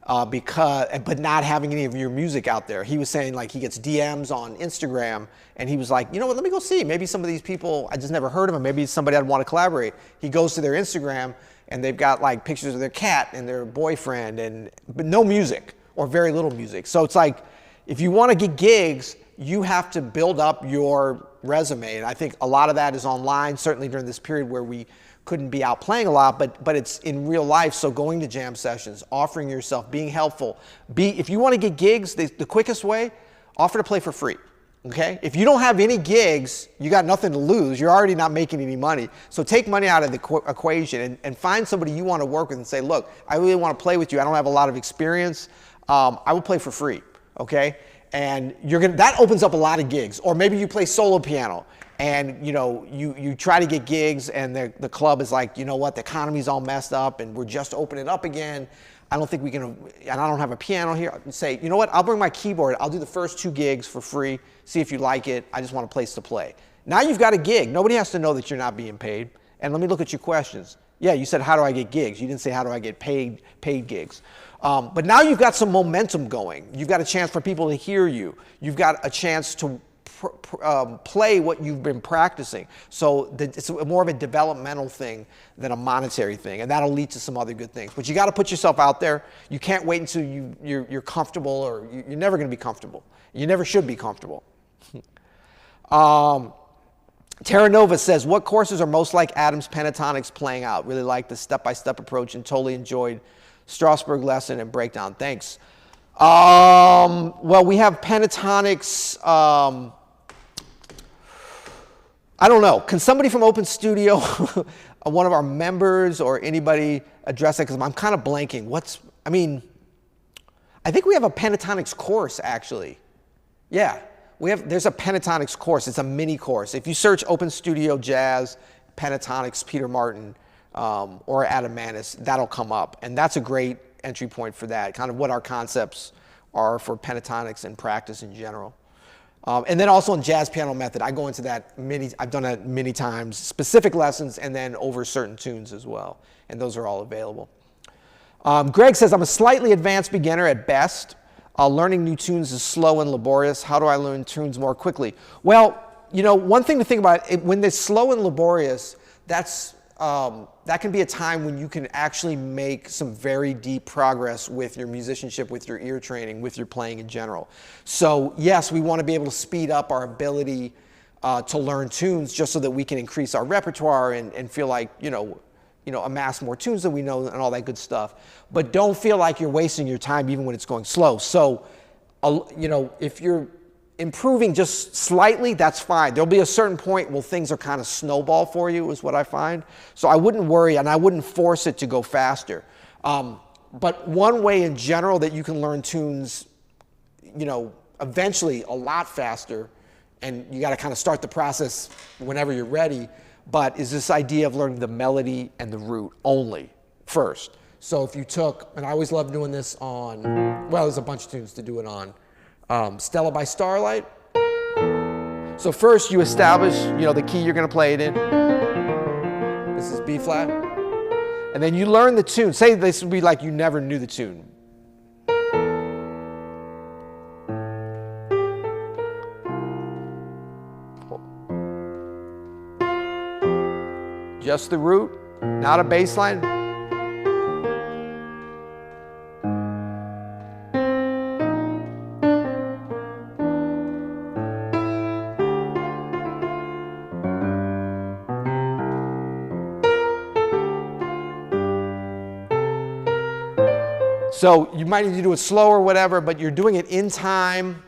but not having any of your music out there. He was saying, like, he gets DMs on Instagram, and he was like, you know what, let me go see. Maybe some of these people, I just never heard of them. Maybe somebody I'd want to collaborate. He goes to their Instagram, and they've got like pictures of their cat and their boyfriend, but no music or very little music. So it's like, if you want to get gigs, you have to build up your resume. And I think a lot of that is online, certainly during this period where we couldn't be out playing a lot, but it's in real life. So going to jam sessions, offering yourself, being helpful. If you want to get gigs, the quickest way, offer to play for free. Okay? If you don't have any gigs, you got nothing to lose. You're already not making any money. So take money out of the equation and find somebody you want to work with and say, look, I really want to play with you. I don't have a lot of experience. I will play for free. Okay? And that opens up a lot of gigs. Or maybe you play solo piano and you try to get gigs and the club is like, you know what, the economy's all messed up and we're just opening up again. I don't think we can, and I don't have a piano here. I can say, you know what, I'll bring my keyboard. I'll do the first 2 gigs for free. See if you like it. I just want a place to play. Now you've got a gig. Nobody has to know that you're not being paid. And let me look at your questions. Yeah, you said, how do I get gigs? You didn't say, how do I get paid gigs? But now you've got some momentum going. You've got a chance for people to hear you. You've got a chance to play what you've been practicing. So it's more of a developmental thing than a monetary thing, and that'll lead to some other good things. But you got to put yourself out there. You can't wait until you're comfortable, or you're never going to be comfortable. You never should be comfortable. Terra Nova says, what courses are most like Adam's pentatonics playing out? Really like the step-by-step approach and totally enjoyed Strasbourg lesson and breakdown. Thanks. Well, we have pentatonics. I don't know. Can somebody from Open Studio, one of our members or anybody address that? Because I'm kind of blanking. I think we have a pentatonics course, actually. Yeah, there's a pentatonics course. It's a mini course. If you search Open Studio Jazz, pentatonics, Peter Martin, or Adam Manis, that'll come up. And that's a great entry point for that, kind of what our concepts are for pentatonics and practice in general. And then also in Jazz Piano Method, I go into that I've done that many times, specific lessons and then over certain tunes as well. And those are all available. Greg says, I'm a slightly advanced beginner at best. Learning new tunes is slow and laborious. How do I learn tunes more quickly? Well, one thing to think about, when they're slow and laborious, that can be a time when you can actually make some very deep progress with your musicianship, with your ear training, with your playing in general. So yes, we want to be able to speed up our ability to learn tunes just so that we can increase our repertoire and feel like, amass more tunes that we know and all that good stuff. But don't feel like you're wasting your time even when it's going slow. So, if you're improving just slightly, that's fine. There'll be a certain point where things are kind of snowball for you, is what I find. So I wouldn't worry, and I wouldn't force it to go faster. But one way in general that you can learn tunes, eventually a lot faster, and you got to kind of start the process whenever you're ready, but is this idea of learning the melody and the root only first. So if you took, and I always love doing this on, well, there's a bunch of tunes to do it on. Stella by Starlight. So first you establish, the key you're going to play it in. This is B flat. And then you learn the tune. Say this would be like you never knew the tune. Just the root, not a bass line. So you might need to do it slow or whatever, but you're doing it in time,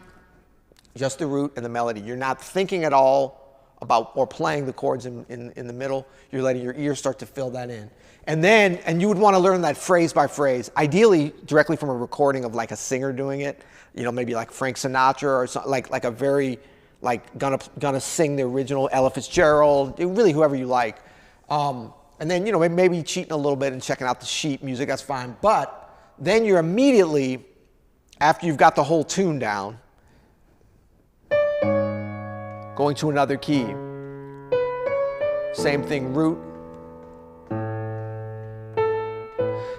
just the root and the melody. You're not thinking at all about or playing the chords in the middle. You're letting your ear start to fill that in. And you would want to learn that phrase by phrase, ideally directly from a recording of like a singer doing it, maybe like Frank Sinatra or something, like a very, gonna sing the original Ella Fitzgerald, really whoever you like. And then, maybe cheating a little bit and checking out the sheet music, that's fine. But then you're immediately, after you've got the whole tune down, going to another key. Same thing, root.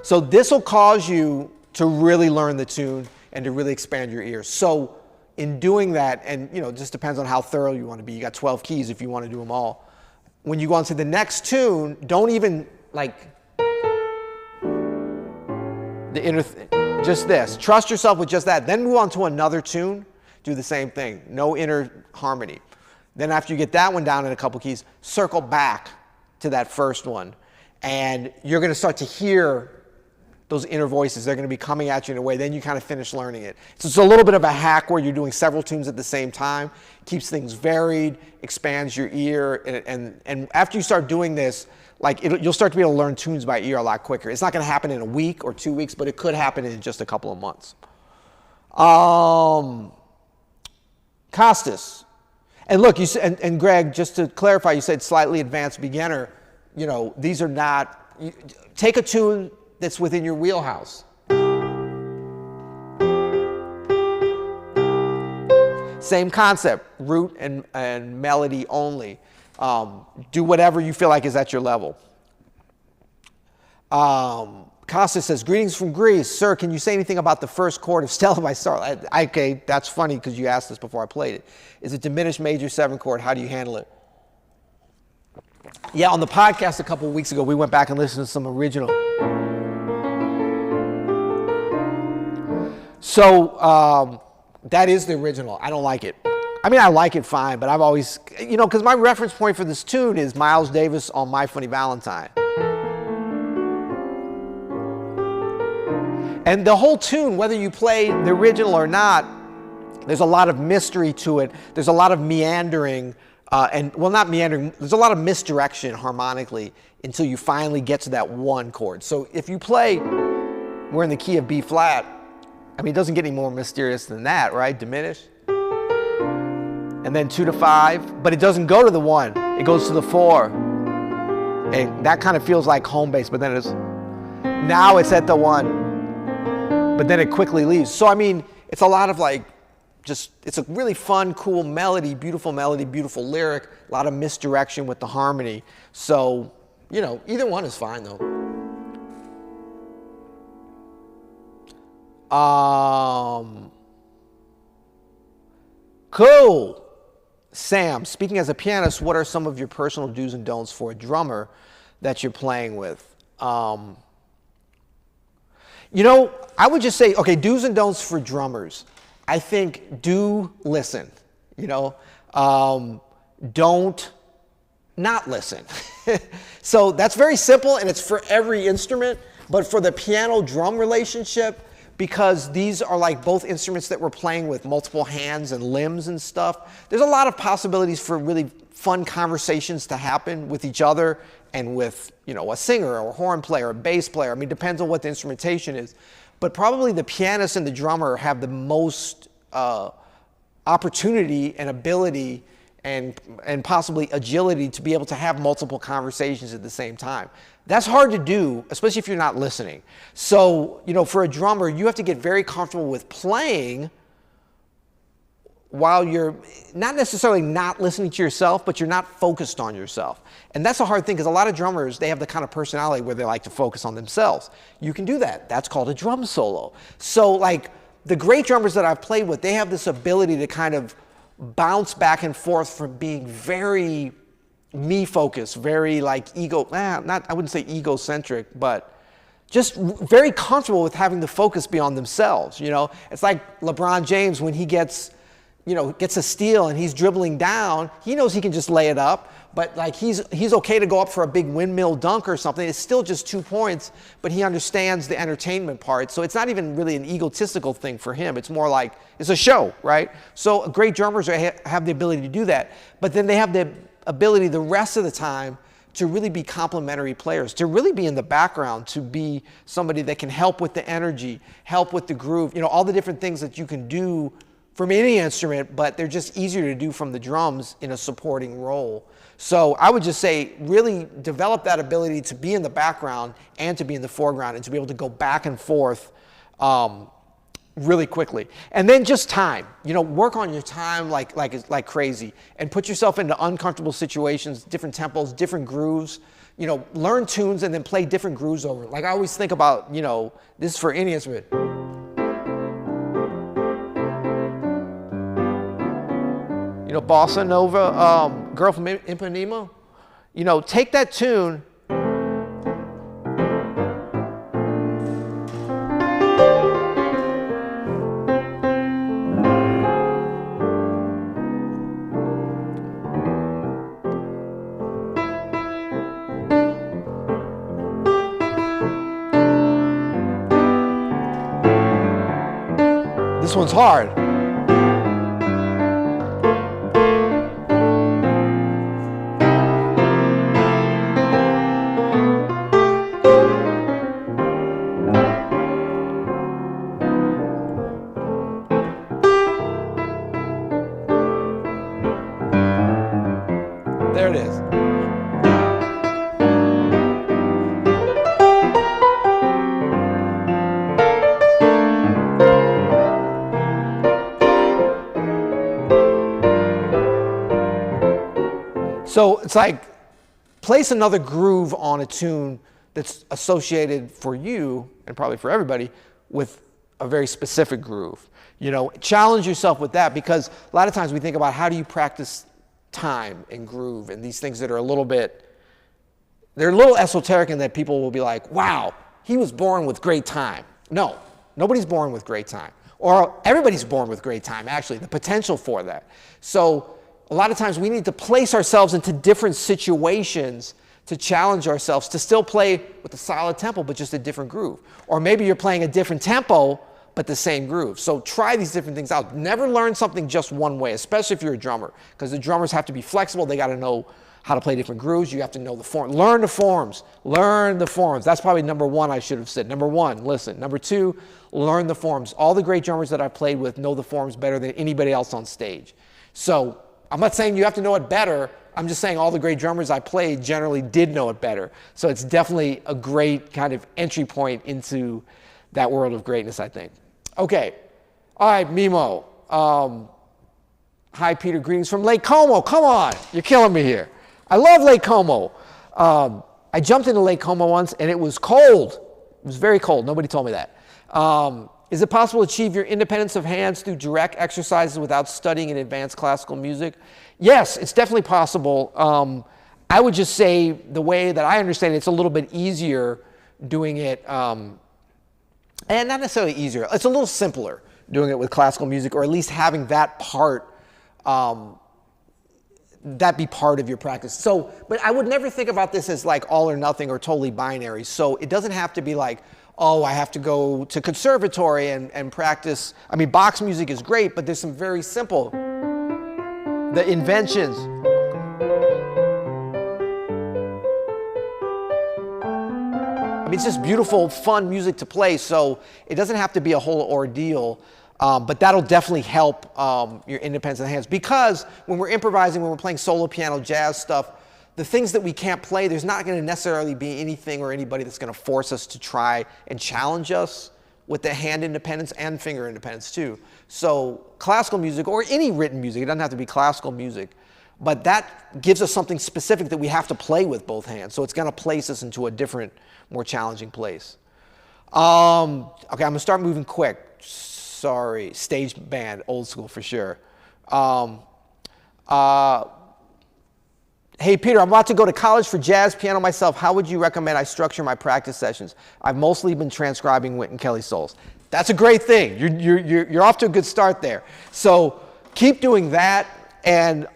So this will cause you to really learn the tune and to really expand your ears. So in doing that, and it just depends on how thorough you want to be. You got 12 keys if you want to do them all. When you go on to the next tune, don't even the inner, just this. Trust yourself with just that. Then move on to another tune. Do the same thing. No inner harmony. Then after you get that one down in a couple keys, circle back to that first one. And you're going to start to hear those inner voices. They're going to be coming at you in a way. Then you kind of finish learning it. So it's a little bit of a hack where you're doing several tunes at the same time. Keeps things varied, expands your ear. And after you start doing this, you'll start to be able to learn tunes by ear a lot quicker. It's not going to happen in a week or 2 weeks, but it could happen in just a couple of months. Costas. And look, you said, and Greg, just to clarify, you said slightly advanced beginner. You know, these are not, take a tune that's within your wheelhouse. Same concept, root and melody only. Do whatever you feel like is at your level. Costa says, greetings from Greece. Sir, can you say anything about the first chord of Stella by Starlight? Okay, that's funny because you asked this before I played it. Is it diminished major 7 chord? How do you handle it? Yeah, on the podcast a couple of weeks ago, we went back and listened to some original. So that is the original. I don't like it. I mean, I like it fine, but I've always, you know, because my reference point for this tune is Miles Davis on My Funny Valentine. And the whole tune, whether you play the original or not, there's a lot of mystery to it. There's a lot of meandering, not meandering, there's a lot of misdirection harmonically until you finally get to that one chord. So if you play, we're in the key of B flat, I mean, it doesn't get any more mysterious than that, right? Diminished. And then 2 to 5, but it doesn't go to the 1, it goes to the 4. And that kind of feels like home base, but then now it's at the 1. But then it quickly leaves. So, I mean, it's a lot of like, it's a really fun, cool melody, beautiful lyric, a lot of misdirection with the harmony. So, you know, either one is fine though. Cool. Sam, speaking as a pianist, what are some of your personal do's and don'ts for a drummer that you're playing with? You know, I would just say, okay, do's and don'ts for drummers. I think do listen, you know, don't not listen. So that's very simple and it's for every instrument, but for the piano drum relationship, because these are like both instruments that we're playing with multiple hands and limbs and stuff, there's a lot of possibilities for really fun conversations to happen with each other and with, you know, a singer or a horn player, a bass player. I mean, it depends on what the instrumentation is. But probably the pianist and the drummer have the most opportunity and ability and possibly agility to be able to have multiple conversations at the same time. That's hard to do, especially if you're not listening. So, you know, for a drummer, you have to get very comfortable with playing while you're not necessarily not listening to yourself, but you're not focused on yourself. And that's a hard thing because a lot of drummers, they have the kind of personality where they like to focus on themselves. You can do that. That's called a drum solo. So like the great drummers that I've played with, they have this ability to kind of bounce back and forth from being very me focused, very like I wouldn't say egocentric, but just very comfortable with having the focus be on themselves. You know, it's like LeBron James when he gets a steal and he's dribbling down, he knows he can just lay it up, but like he's okay to go up for a big windmill dunk or something. It's still just 2 points, but he understands the entertainment part. So it's not even really an egotistical thing for him. It's more like it's a show, right? So great drummers have the ability to do that, but then they have the ability the rest of the time to really be complementary players, to really be in the background, to be somebody that can help with the energy, help with the groove, you know, all the different things that you can do from any instrument, but they're just easier to do from the drums in a supporting role. So I would just say really develop that ability to be in the background and to be in the foreground and to be able to go back and forth really quickly. And then just time, you know, work on your time like crazy and put yourself into uncomfortable situations, different tempos, different grooves, you know, learn tunes and then play different grooves over it. Like I always think about, you know, this is for any instrument. You know, Bossa Nova, Girl from Ipanema, you know, take that tune. This one's hard. So it's like, place another groove on a tune that's associated for you, and probably for everybody, with a very specific groove. You know, challenge yourself with that, because a lot of times we think about how do you practice time and groove and these things that are a little bit, they're a little esoteric, and that people will be like, wow, he was born with great time. No, nobody's born with great time. Or everybody's born with great time, actually, the potential for that. So a lot of times we need to place ourselves into different situations to challenge ourselves to still play with a solid tempo, but just a different groove. Or maybe you're playing a different tempo, but the same groove. So try these different things out. Never learn something just one way, especially if you're a drummer, because the drummers have to be flexible. They got to know how to play different grooves. You have to know the form. Learn the forms. Learn the forms. That's probably number one I should have said. Number one, listen. Number two, learn the forms. All the great drummers that I've played with know the forms better than anybody else on stage. So I'm not saying you have to know it better. I'm just saying all the great drummers I played generally did know it better. So it's definitely a great kind of entry point into that world of greatness, I think. Okay. All right, Mimo. Hi, Peter. Greetings from Lake Como. Come on. You're killing me here. I love Lake Como. I jumped into Lake Como once, and it was cold. It was very cold. Nobody told me that. Is it possible to achieve your independence of hands through direct exercises without studying in advanced classical music? Yes, it's definitely possible. I would just say the way that I understand it, it's a little bit easier doing it, and not necessarily easier. It's a little simpler doing it with classical music, or at least having that part, that be part of your practice. So, but I would never think about this as like all or nothing or totally binary. So it doesn't have to be like, oh, I have to go to conservatory and practice. I mean, Bach's music is great, but there's some very simple, the inventions. I mean, it's just beautiful, fun music to play. So it doesn't have to be a whole ordeal. But that'll definitely help your independence of the hands. Because when we're improvising, when we're playing solo piano, jazz stuff, the things that we can't play, there's not going to necessarily be anything or anybody that's going to force us to try and challenge us with the hand independence and finger independence too. So classical music, or any written music, it doesn't have to be classical music, but that gives us something specific that we have to play with both hands. So it's going to place us into a different, more challenging place. Okay, I'm going to start moving quick. Sorry, stage band, old school for sure. Hey, Peter, I'm about to go to college for jazz piano myself. How would you recommend I structure my practice sessions? I've mostly been transcribing Wynton Kelly solos. That's a great thing. You're off to a good start there. So keep doing that. And,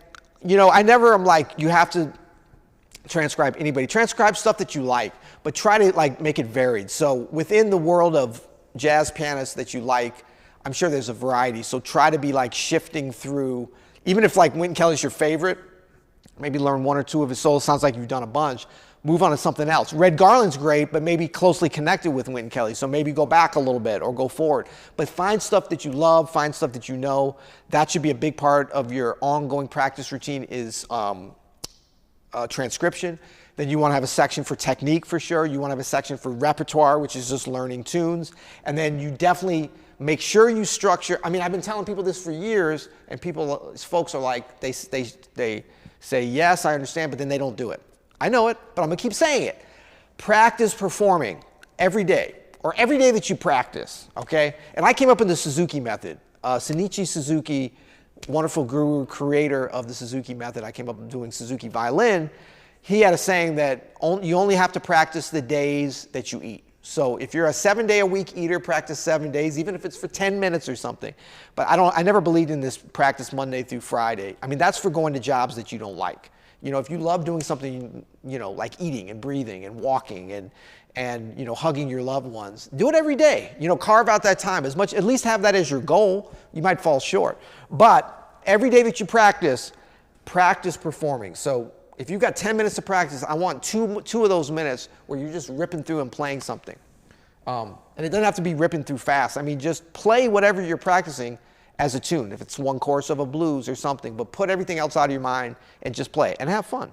you know, I never am like, you have to transcribe anybody. Transcribe stuff that you like, but try to like make it varied. So within the world of jazz pianists that you like, I'm sure there's a variety. So try to be like shifting through, even if like Wynton Kelly's your favorite, maybe learn one or two of his solos. Sounds like you've done a bunch. Move on to something else. Red Garland's great, but maybe closely connected with Wynton Kelly. So maybe go back a little bit or go forward. But find stuff that you love, find stuff that you know. That should be a big part of your ongoing practice routine is transcription. Then you want to have a section for technique for sure. You want to have a section for repertoire, which is just learning tunes. And then you definitely make sure you structure. I mean, I've been telling people this for years, and folks are like, they say, yes, I understand, but then they don't do it. I know it, but I'm going to keep saying it. Practice performing every day, or every day that you practice, okay? And I came up with the Suzuki method. Shinichi Suzuki, wonderful guru, creator of the Suzuki method. I came up with doing Suzuki violin. He had a saying that you only have to practice the days that you eat. So if you're a 7-day-a-week eater, practice 7 days, even if it's for 10 minutes or something. But I never believed in this practice Monday through Friday. I mean, that's for going to jobs that you don't like. You know, if you love doing something, you know, like eating and breathing and walking and you know, hugging your loved ones, do it every day. You know, carve out that time as much, at least have that as your goal. You might fall short. But every day that you practice performing. So if you've got 10 minutes to practice, I want two of those minutes where you're just ripping through and playing something. And it doesn't have to be ripping through fast. I mean, just play whatever you're practicing as a tune. If it's one chorus of a blues or something, but put everything else out of your mind and just play and have fun.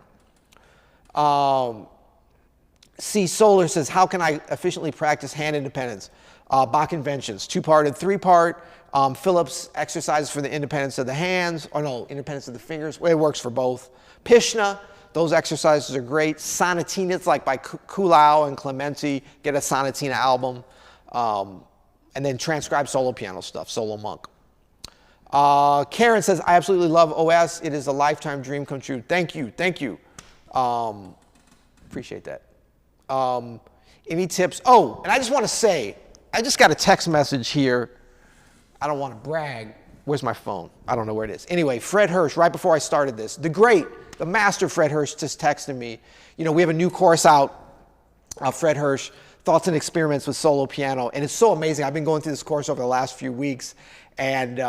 C. Solar says, how can I efficiently practice hand independence? Bach Inventions, 2-part and 3-part. Phillips exercises for the independence of the hands, or no, independence of the fingers. Well, it works for both. Pishna, those exercises are great. Sonatinas, like by Kulau and Clementi, get a sonatina album. And then transcribe solo piano stuff, Solo Monk. Karen says, I absolutely love OS. It is a lifetime dream come true. Thank you, thank you. Appreciate that. Any tips? Oh, and I just want to say, I just got a text message here. I don't want to brag. Where's my phone? I don't know where it is. Anyway, Fred Hirsch, right before I started this, the master Fred Hirsch just texted me. You know, we have a new course out, Fred Hirsch, Thoughts and Experiments with Solo Piano. And it's so amazing. I've been going through this course over the last few weeks. And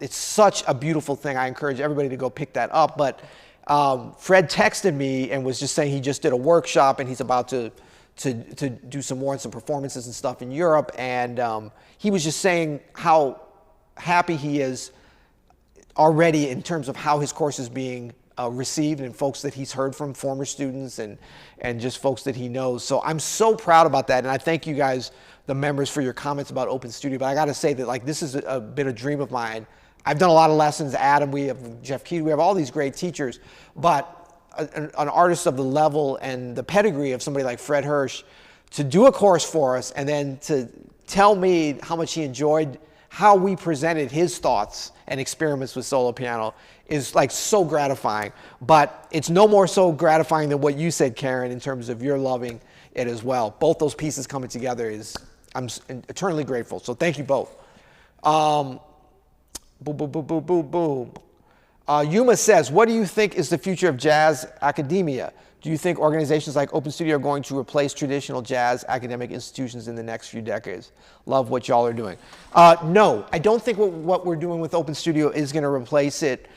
it's such a beautiful thing. I encourage everybody to go pick that up. But Fred texted me and was just saying he just did a workshop and he's about to do some more and some performances and stuff in Europe. And he was just saying how happy he is already in terms of how his course is being received and folks that he's heard from, former students and just folks that he knows. So I'm so proud about that. And I thank you guys, the members, for your comments about Open Studio. But I got to say that, like, this is been a dream of mine. I've done a lot of lessons. Adam, we have Jeff Key, we have all these great teachers. But an artist of the level and the pedigree of somebody like Fred Hirsch to do a course for us and then to tell me how much he enjoyed how we presented his thoughts and experiments with solo piano is like so gratifying. But it's no more so gratifying than what you said, Karen, in terms of your loving it as well. Both those pieces coming together I'm eternally grateful. So thank you both. Boom, boom, boom, boom, boom, boom. Yuma says, what do you think is the future of jazz academia? Do you think organizations like Open Studio are going to replace traditional jazz academic institutions in the next few decades? Love what y'all are doing. No, I don't think what we're doing with Open Studio is going to replace it.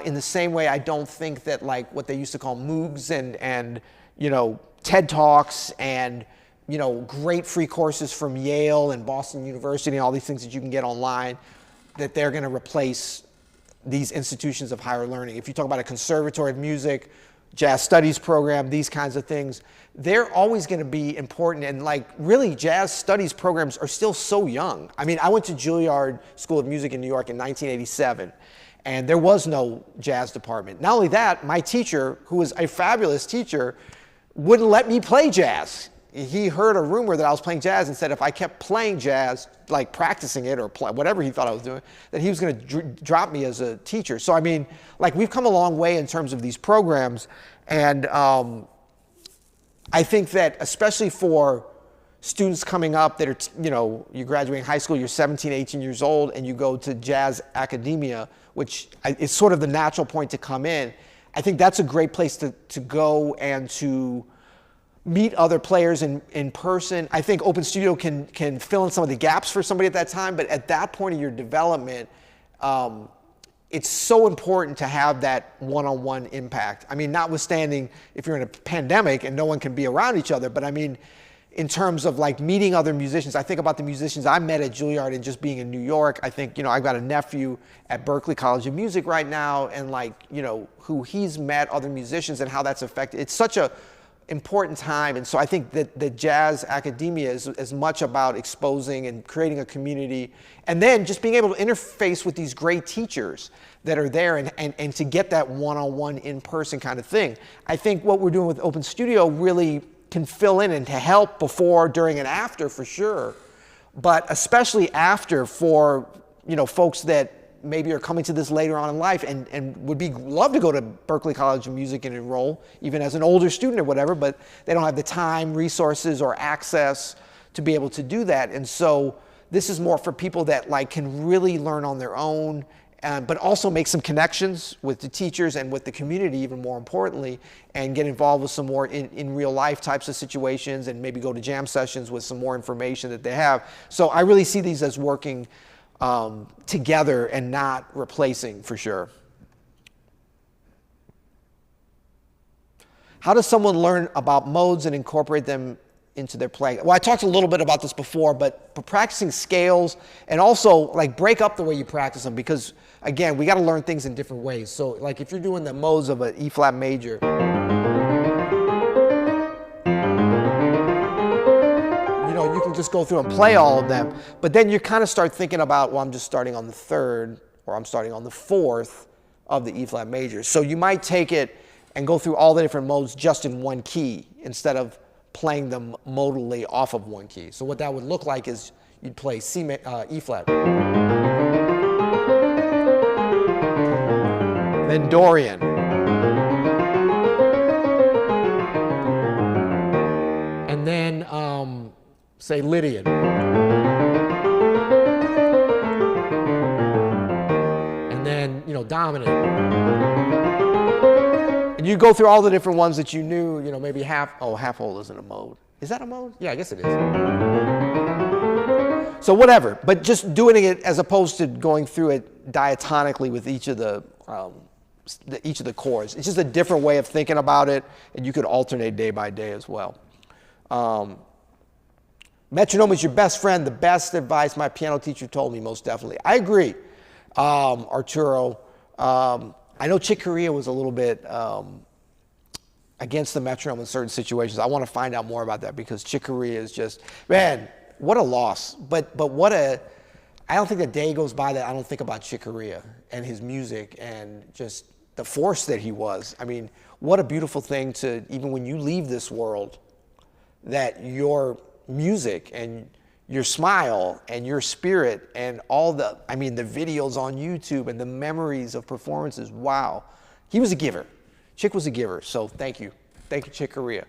In the same way, I don't think that like what they used to call MOOCs and you know, TED Talks and you know, great free courses from Yale and Boston University and all these things that you can get online, that they're going to replace these institutions of higher learning. If you talk about a conservatory of music, jazz studies program, these kinds of things, they're always going to be important. And like really jazz studies programs are still so young. I mean, I went to Juilliard School of Music in New York in 1987 and there was no jazz department. Not only that, my teacher, who was a fabulous teacher, wouldn't let me play jazz. He heard a rumor that I was playing jazz and said if I kept playing jazz, like practicing it or whatever he thought I was doing, that he was going to drop me as a teacher. So I mean, like we've come a long way in terms of these programs, and I think that especially for students coming up that are, you know, you're graduating high school, you're 17, 18 years old, and you go to jazz academia, which is sort of the natural point to come in. I think that's a great place to go and to meet other players in person. I think Open Studio can fill in some of the gaps for somebody at that time, but at that point of your development, it's so important to have that one-on-one impact. I mean, notwithstanding if you're in a pandemic and no one can be around each other, but I mean, in terms of like meeting other musicians, I think about the musicians I met at Juilliard and just being in New York. I think, you know, I've got a nephew at Berklee College of Music right now, and like, you know, who he's met other musicians and how that's affected. It's such a important time. And so I think that the jazz academia is as much about exposing and creating a community, and then just being able to interface with these great teachers that are there and to get that one-on-one in-person kind of thing. I think what we're doing with Open Studio really can fill in and to help before, during, and after for sure, but especially after for, you know, folks that maybe are coming to this later on in life and would love to go to Berklee College of Music and enroll, even as an older student or whatever, but they don't have the time, resources, or access to be able to do that. And so this is more for people that like can really learn on their own, but also make some connections with the teachers and with the community, even more importantly, and get involved with some more in real life types of situations, and maybe go to jam sessions with some more information that they have. So I really see these as working together and not replacing, for sure. How does someone learn about modes and incorporate them into their playing? Well, I talked a little bit about this before, but practicing scales, and also like break up the way you practice them, because again, we got to learn things in different ways. So like if you're doing the modes of an E flat major, you know, you can just go through and play all of them. But then you kind of start thinking about, well, I'm just starting on the 3rd, or I'm starting on the 4th of the E flat major. So you might take it and go through all the different modes just in one key instead of playing them modally off of one key. So what that would look like is you'd play E flat, then Dorian, and then say Lydian, and then dominant. And you go through all the different ones that you knew, maybe half whole isn't a mode. Is that a mode? Yeah, I guess it is. So whatever, but just doing it as opposed to going through it diatonically with each of the chords. It's just a different way of thinking about it, and you could alternate day by day as well. Metronome is your best friend. The best advice my piano teacher told me, most definitely. I agree, Arturo. I know Chick Corea was a little bit against the metronome in certain situations. I want to find out more about that because Chick Corea is just, man, what a loss. But I don't think a day goes by that I don't think about Chick Corea and his music and just the force that he was. I mean, what a beautiful thing to, even when you leave this world, that your music and your smile and your spirit and all the videos on YouTube and the memories of performances, wow. He was a giver. Chick was a giver, so thank you. Thank you, Chick Corea.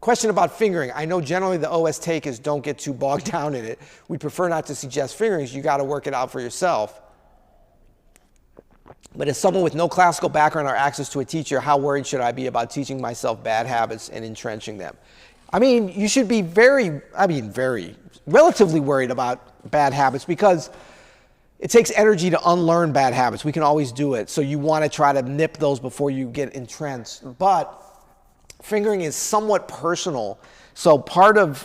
Question about fingering. I know generally the OS take is don't get too bogged down in it. We prefer not to suggest fingerings. You got to work it out for yourself. But as someone with no classical background or access to a teacher, how worried should I be about teaching myself bad habits and entrenching them? I mean, you should be relatively worried about bad habits because it takes energy to unlearn bad habits. We can always do it. So you want to try to nip those before you get entrenched. But fingering is somewhat personal. So part of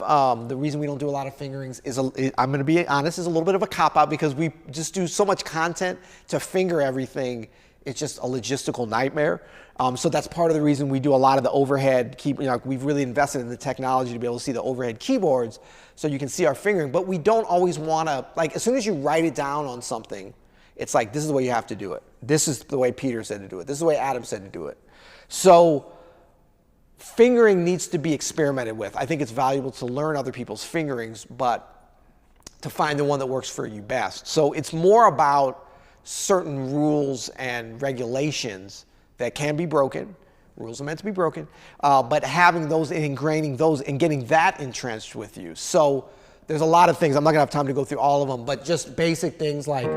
the reason we don't do a lot of fingerings is, I'm going to be honest, is a little bit of a cop-out because we just do so much content to finger everything. It's just a logistical nightmare. So that's part of the reason we do a lot of the overhead we've really invested in the technology to be able to see the overhead keyboards so you can see our fingering. But we don't always want to, as soon as you write it down on something, it's like, this is the way you have to do it. This is the way Peter said to do it. This is the way Adam said to do it. So fingering needs to be experimented with. I think it's valuable to learn other people's fingerings, but to find the one that works for you best. So it's more about certain rules and regulations that can be broken. Rules are meant to be broken, but having those and ingraining those and getting that entrenched with you. So there's a lot of things. I'm not gonna have time to go through all of them, but just basic things like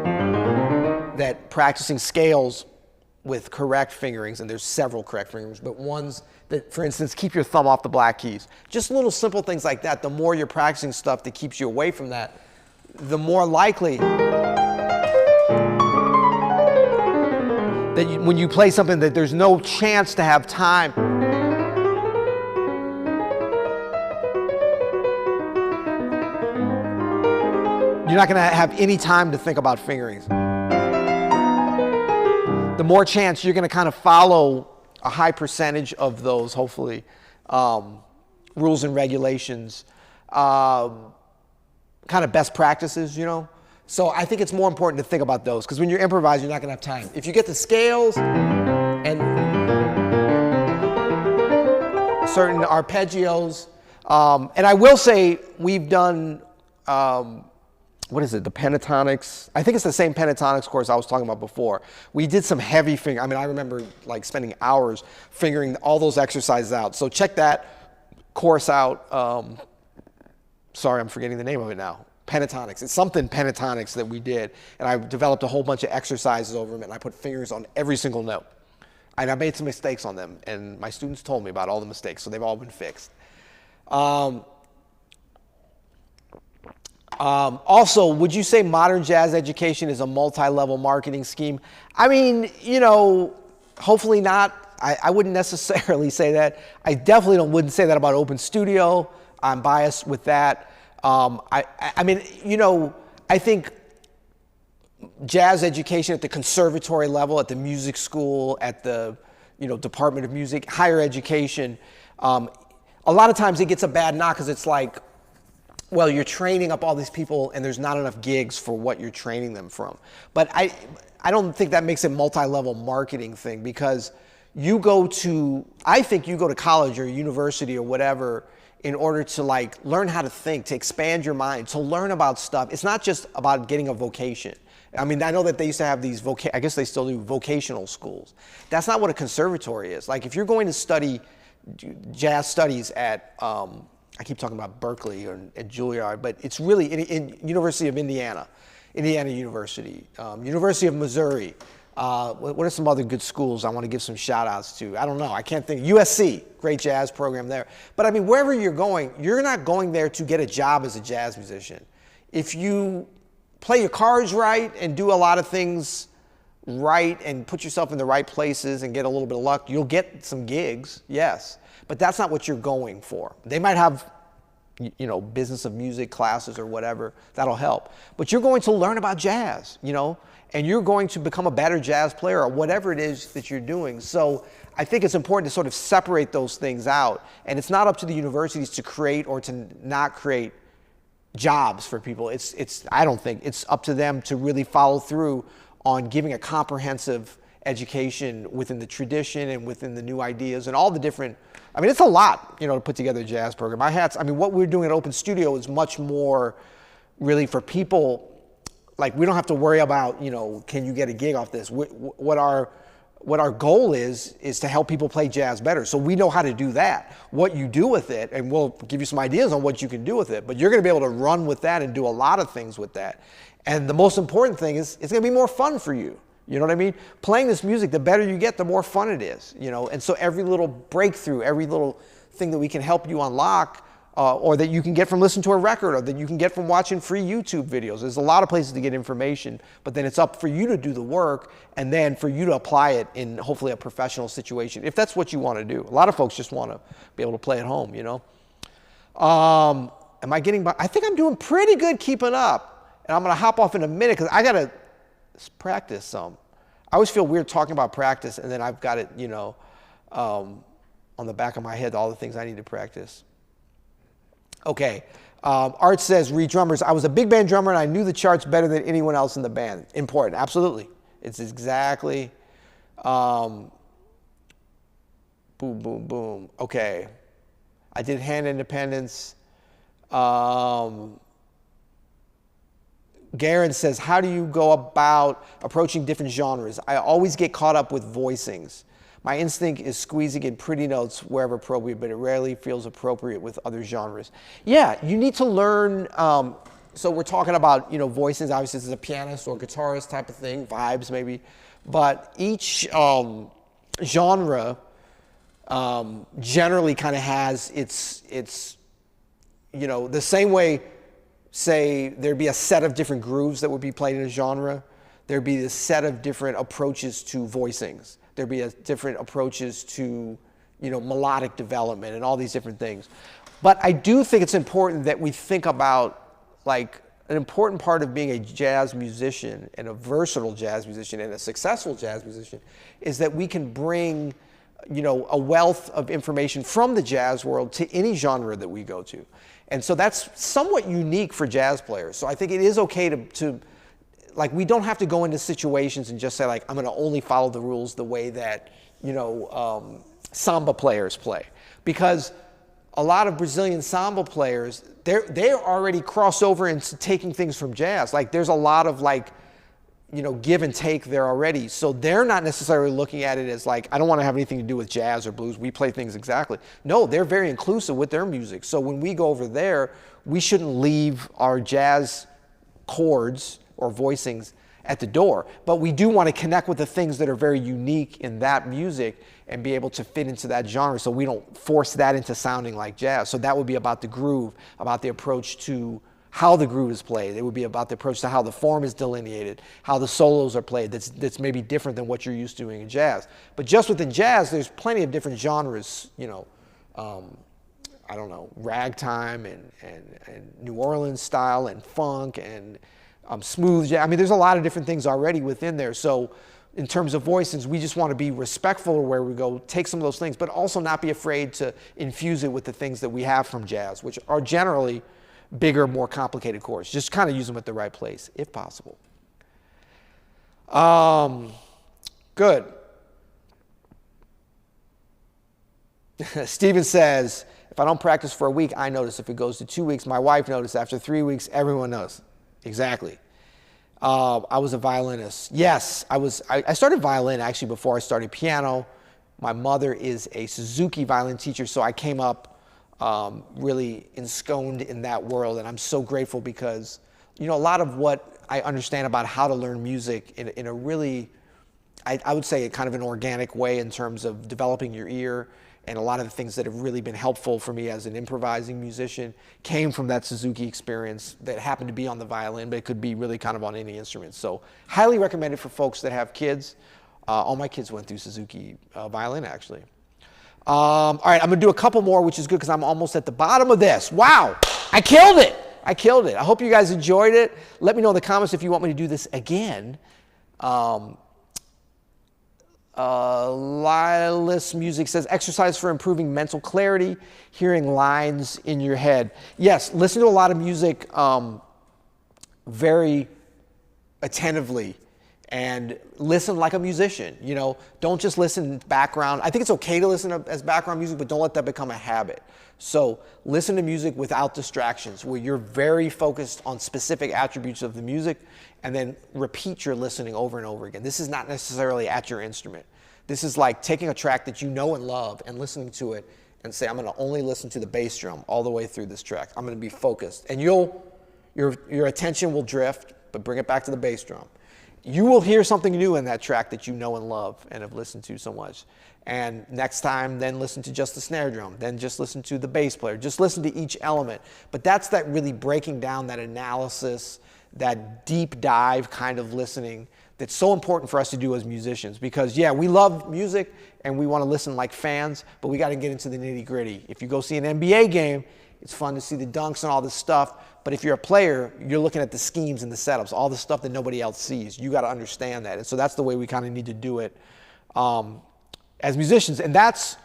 that, practicing scales with correct fingerings, and there's several correct fingerings, but ones that, for instance, keep your thumb off the black keys. Just little simple things like that. The more you're practicing stuff that keeps you away from that, the more likely that when you play something that there's no chance to have time. You're not gonna have any time to think about fingerings. The more chance you're gonna kind of follow a high percentage of those, hopefully, rules and regulations, kind of best practices, So I think it's more important to think about those because when you're improvising, you're not gonna have time. If you get the scales and certain arpeggios, and I will say we've done, what is it, the pentatonics? I think it's the same pentatonics course I was talking about before. We did some heavy fingering. I mean, I remember spending hours fingering all those exercises out. So check that course out. Sorry, I'm forgetting the name of it now. Pentatonics. It's something pentatonics that we did. And I developed a whole bunch of exercises over them, and I put fingers on every single note. And I made some mistakes on them, and my students told me about all the mistakes, so they've all been fixed. Also, would you say modern jazz education is a multi-level marketing scheme? I mean, hopefully not. I wouldn't necessarily say that. I definitely wouldn't say that about Open Studio. I'm biased with that. I mean, I think jazz education at the conservatory level, at the music school, at the, Department of Music, higher education, a lot of times it gets a bad knock because it's like well, you're training up all these people and there's not enough gigs for what you're training them from. But I don't think that makes it multi-level marketing thing, because I think you go to college or university or whatever in order to like learn how to think, to expand your mind, to learn about stuff. It's not just about getting a vocation. I mean, I know that they used to have these, I guess they still do, vocational schools. That's not what a conservatory is. Like if you're going to study jazz studies at, I keep talking about Berkeley or at Juilliard, but it's really in University of Indiana University, University of Missouri. What are some other good schools I want to give some shout outs to? I don't know, I can't think. USC, great jazz program there. But I mean, wherever you're going, you're not going there to get a job as a jazz musician. If you play your cards right and do a lot of things right and put yourself in the right places and get a little bit of luck, you'll get some gigs, yes. But that's not what you're going for. They might have, you know, business of music classes or whatever, that'll help. But you're going to learn about jazz, you know, and you're going to become a better jazz player or whatever it is that you're doing. So I think it's important to sort of separate those things out. And it's not up to the universities to create or to not create jobs for people. I don't think it's up to them to really follow through on giving a comprehensive education within the tradition and within the new ideas and all the different, I mean, it's a lot, you know, to put together a jazz program. What we're doing at Open Studio is much more really for people, like we don't have to worry about, you know, can you get a gig off this? What our goal is to help people play jazz better. So we know how to do that. What you do with it, and we'll give you some ideas on what you can do with it, but you're gonna be able to run with that and do a lot of things with that. And the most important thing is it's gonna be more fun for you. You know what I mean? Playing this music, the better you get, the more fun it is, you know? And so every little breakthrough, every little thing that we can help you unlock, or that you can get from listening to a record, or that you can get from watching free YouTube videos. There's a lot of places to get information, but then it's up for you to do the work and then for you to apply it in hopefully a professional situation, if that's what you want to do. A lot of folks just want to be able to play at home, you know? Am I getting by? I think I'm doing pretty good keeping up. And I'm going to hop off in a minute because I got to practice some. I always feel weird talking about practice and then I've got it, you know, on the back of my head, all the things I need to practice. Okay, Art says, read drummers. I was a big band drummer and I knew the charts better than anyone else in the band. Important, absolutely. It's exactly, boom, boom, boom. Okay, I did Hand Independence. Garen says, how do you go about approaching different genres? I always get caught up with voicings. My instinct is squeezing in pretty notes wherever appropriate, but it rarely feels appropriate with other genres. Yeah, you need to learn, so we're talking about, you know, voicings, obviously this is a pianist or guitarist type of thing, vibes maybe, but each genre generally kind of has its, you know, the same way, say, there'd be a set of different grooves that would be played in a genre, there'd be a set of different approaches to voicings. There'd be different approaches to, you know, melodic development and all these different things. But I do think it's important that we think about, like, an important part of being a jazz musician and a versatile jazz musician and a successful jazz musician is that we can bring, you know, a wealth of information from the jazz world to any genre that we go to. And so that's somewhat unique for jazz players. So I think it is okay to like, we don't have to go into situations and just say, like, I'm going to only follow the rules the way that, you know, samba players play. Because a lot of Brazilian samba players, they're already crossed over into taking things from jazz. Like, there's a lot of, like, you know, give and take there already. So they're not necessarily looking at it as, like, I don't want to have anything to do with jazz or blues. We play things exactly. No, they're very inclusive with their music. So when we go over there, we shouldn't leave our jazz chords or voicings at the door. But we do want to connect with the things that are very unique in that music and be able to fit into that genre so we don't force that into sounding like jazz. So that would be about the groove, about the approach to how the groove is played. It would be about the approach to how the form is delineated, how the solos are played that's maybe different than what you're used to doing in jazz. But just within jazz, there's plenty of different genres, you know, I don't know, ragtime and New Orleans style and funk and smooth jazz. I mean, there's a lot of different things already within there. So in terms of voicings, we just want to be respectful of where we go, take some of those things, but also not be afraid to infuse it with the things that we have from jazz, which are generally bigger, more complicated chords. Just kind of use them at the right place, if possible. Good. Steven says, if I don't practice for a week, I notice. If it goes to 2 weeks, my wife notices. After 3 weeks, everyone knows. Exactly. I was a violinist. Yes, I started violin actually before I started piano. My mother is a Suzuki violin teacher, so I came up really ensconced in that world, and I'm so grateful because, you know, a lot of what I understand about how to learn music in a really, I would say, kind of an organic way in terms of developing your ear, and a lot of the things that have really been helpful for me as an improvising musician came from that Suzuki experience that happened to be on the violin, but it could be really kind of on any instrument. So highly recommended for folks that have kids. All my kids went through Suzuki violin, actually. All right, I'm going to do a couple more, which is good because I'm almost at the bottom of this. Wow, I killed it. I killed it. I hope you guys enjoyed it. Let me know in the comments if you want me to do this again. Lilas Music says, exercise for improving mental clarity, hearing lines in your head. Yes, listen to a lot of music very attentively and listen like a musician. You know, don't just listen background. I think it's okay to listen as background music, but don't let that become a habit. So listen to music without distractions, where you're very focused on specific attributes of the music, and then repeat your listening over and over again. This is not necessarily at your instrument. This is like taking a track that you know and love and listening to it and say, I'm going to only listen to the bass drum all the way through this track. I'm going to be focused. And your attention will drift, but bring it back to the bass drum. You will hear something new in that track that you know and love and have listened to so much. And next time, then listen to just the snare drum. Then just listen to the bass player. Just listen to each element. But that's that really breaking down, that analysis, that deep dive kind of listening that's so important for us to do as musicians. Because, yeah, we love music and we want to listen like fans, but we got to get into the nitty gritty. If you go see an NBA game, it's fun to see the dunks and all this stuff. But if you're a player, you're looking at the schemes and the setups, all the stuff that nobody else sees. You got to understand that. And so that's the way we kind of need to do it as musicians. And that's,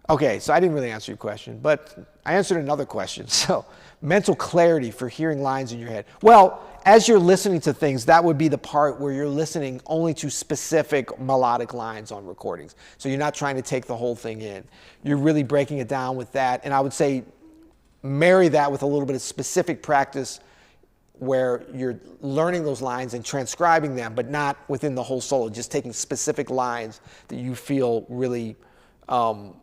okay, so I didn't really answer your question, but I answered another question. So mental clarity for hearing lines in your head. Well, as you're listening to things, that would be the part where you're listening only to specific melodic lines on recordings. So you're not trying to take the whole thing in. You're really breaking it down with that. And I would say marry that with a little bit of specific practice where you're learning those lines and transcribing them, but not within the whole solo, just taking specific lines that you feel really are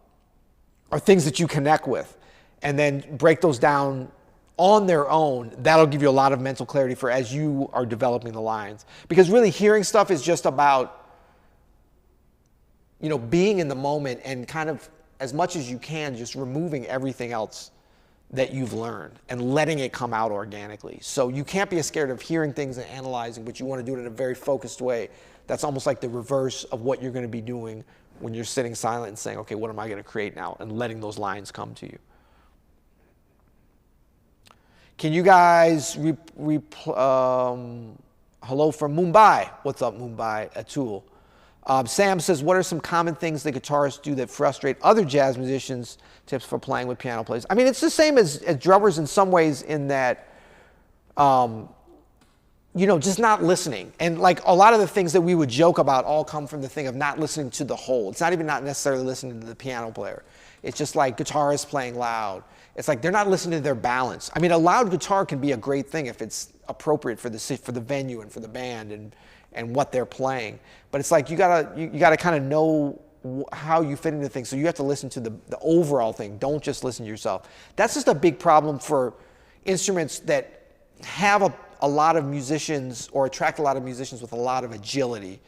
things that you connect with, and then break those down on their own. That'll give you a lot of mental clarity for as you are developing the lines. Because really hearing stuff is just about, you know, being in the moment and kind of, as much as you can, just removing everything else that you've learned and letting it come out organically. So you can't be scared of hearing things and analyzing, but you want to do it in a very focused way. That's almost like the reverse of what you're going to be doing when you're sitting silent and saying, okay, what am I going to create now? And letting those lines come to you. Can you guys, hello from Mumbai. What's up, Mumbai? Atul. Sam says, what are some common things that guitarists do that frustrate other jazz musicians? Tips for playing with piano players. I mean, it's the same as drummers in some ways in that, you know, just not listening. And like a lot of the things that we would joke about all come from the thing of not listening to the whole. It's not even not necessarily listening to the piano player. It's just like guitarists playing loud. It's like they're not listening to their balance. I mean, a loud guitar can be a great thing if it's appropriate for the venue and for the band and what they're playing. But it's like you gotta kind of know how you fit into things. So you have to listen to the overall thing. Don't just listen to yourself. That's just a big problem for instruments that have a lot of musicians or attract a lot of musicians with a lot of agility.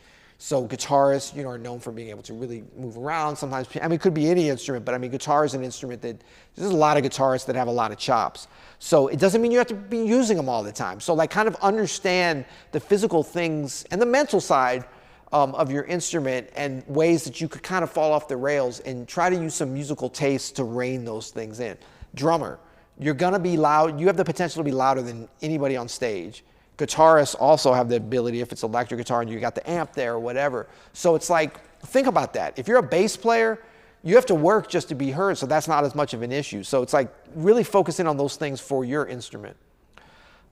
So guitarists, you know, are known for being able to really move around. Sometimes, I mean, it could be any instrument, but I mean, guitar is an instrument that there's a lot of guitarists that have a lot of chops. So it doesn't mean you have to be using them all the time. So like kind of understand the physical things and the mental side of your instrument and ways that you could kind of fall off the rails, and try to use some musical taste to rein those things in. Drummer, you're gonna be loud. You have the potential to be louder than anybody on stage. Guitarists also have the ability, if it's electric guitar and you got the amp there or whatever. So it's like, think about that. If you're a bass player, you have to work just to be heard, so that's not as much of an issue. So it's like really focusing on those things for your instrument.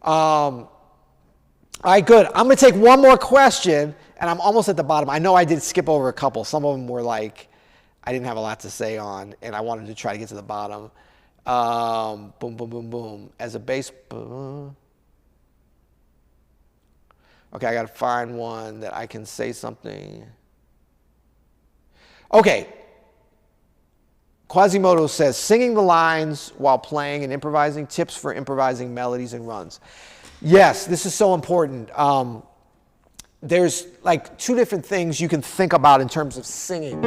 All right, good. I'm going to take one more question, and I'm almost at the bottom. I know I did skip over a couple. Some of them were like I didn't have a lot to say on, and I wanted to try to get to the bottom. Boom, boom, boom, boom. As a bass... Okay, I got to find one that I can say something. Okay. Quasimodo says, singing the lines while playing and improvising, tips for improvising melodies and runs. Yes, this is so important. There's like two different things you can think about in terms of singing.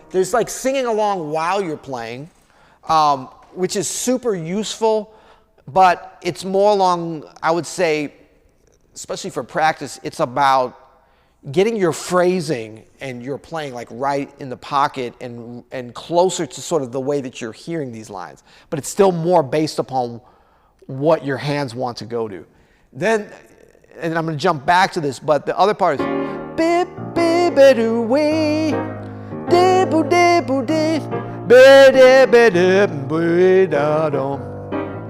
There's like singing along while you're playing, which is super useful, but it's more along, I would say, especially for practice, it's about getting your phrasing and your playing like right in the pocket and closer to sort of the way that you're hearing these lines. But it's still more based upon what your hands want to go to. Then, and I'm going to jump back to this, but the other part is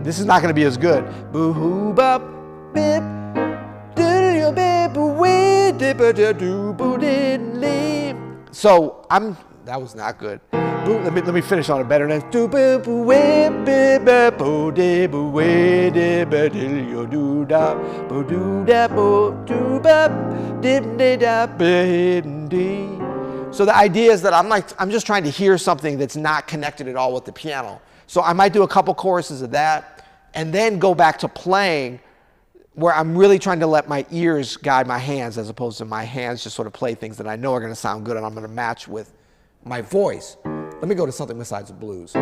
this is not going to be as good. So that was not good. Let me finish on it better. So the idea is that I'm just trying to hear something that's not connected at all with the piano. So I might do a couple choruses of that and then go back to playing where I'm really trying to let my ears guide my hands as opposed to my hands just sort of play things that I know are going to sound good and I'm going to match with my voice. Let me go to something besides the blues. So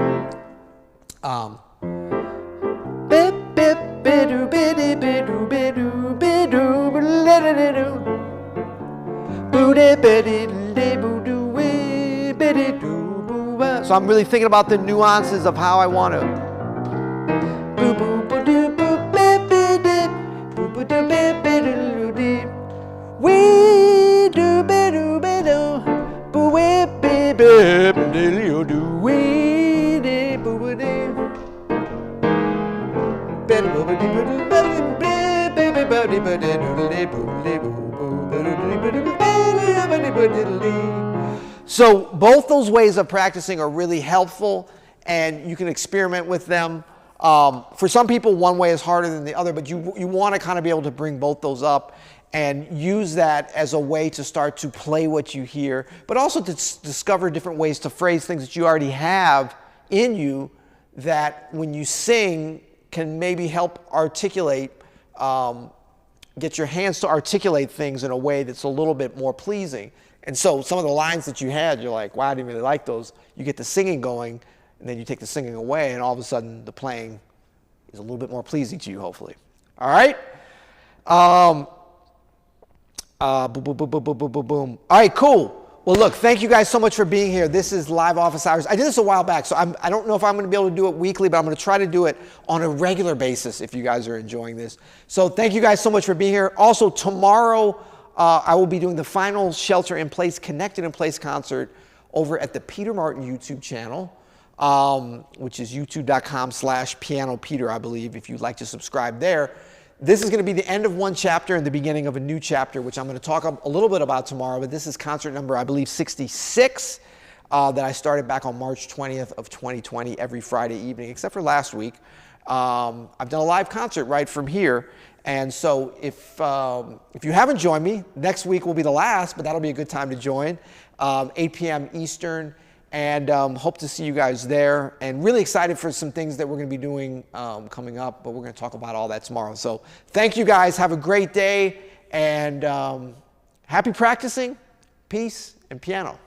I'm really thinking about the nuances of how I want to. So both those ways of practicing are really helpful, and you can experiment with them. For some people, one way is harder than the other, but you want to kind of be able to bring both those up and use that as a way to start to play what you hear, but also to discover different ways to phrase things that you already have in you that when you sing can maybe help articulate, get your hands to articulate things in a way that's a little bit more pleasing. And so some of the lines that you had, you're like, wow, I didn't really like those. You get the singing going, and then you take the singing away, and all of a sudden the playing is a little bit more pleasing to you, hopefully. All right? Boom, boom, boom, boom, boom, boom, boom, boom. All right, cool. Well, look, thank you guys so much for being here. This is Live Office Hours. I did this a while back, so I don't know if I'm going to be able to do it weekly, but I'm going to try to do it on a regular basis if you guys are enjoying this. So thank you guys so much for being here. Also, tomorrow I will be doing the final Shelter in Place, Connected in Place concert over at the Peter Martin YouTube channel, which is youtube.com/pianopeter, I believe, if you'd like to subscribe there. This is going to be the end of one chapter and the beginning of a new chapter, which I'm going to talk a little bit about tomorrow, but this is concert number, I believe, 66 that I started back on March 20th of 2020 every Friday evening, except for last week. I've done a live concert right from here, and so if you haven't joined me, next week will be the last, but that'll be a good time to join, 8 p.m. Eastern. And hope to see you guys there, and really excited for some things that we're going to be doing coming up, but we're going to talk about all that tomorrow. So thank you guys. Have a great day, and happy practicing. Peace and piano.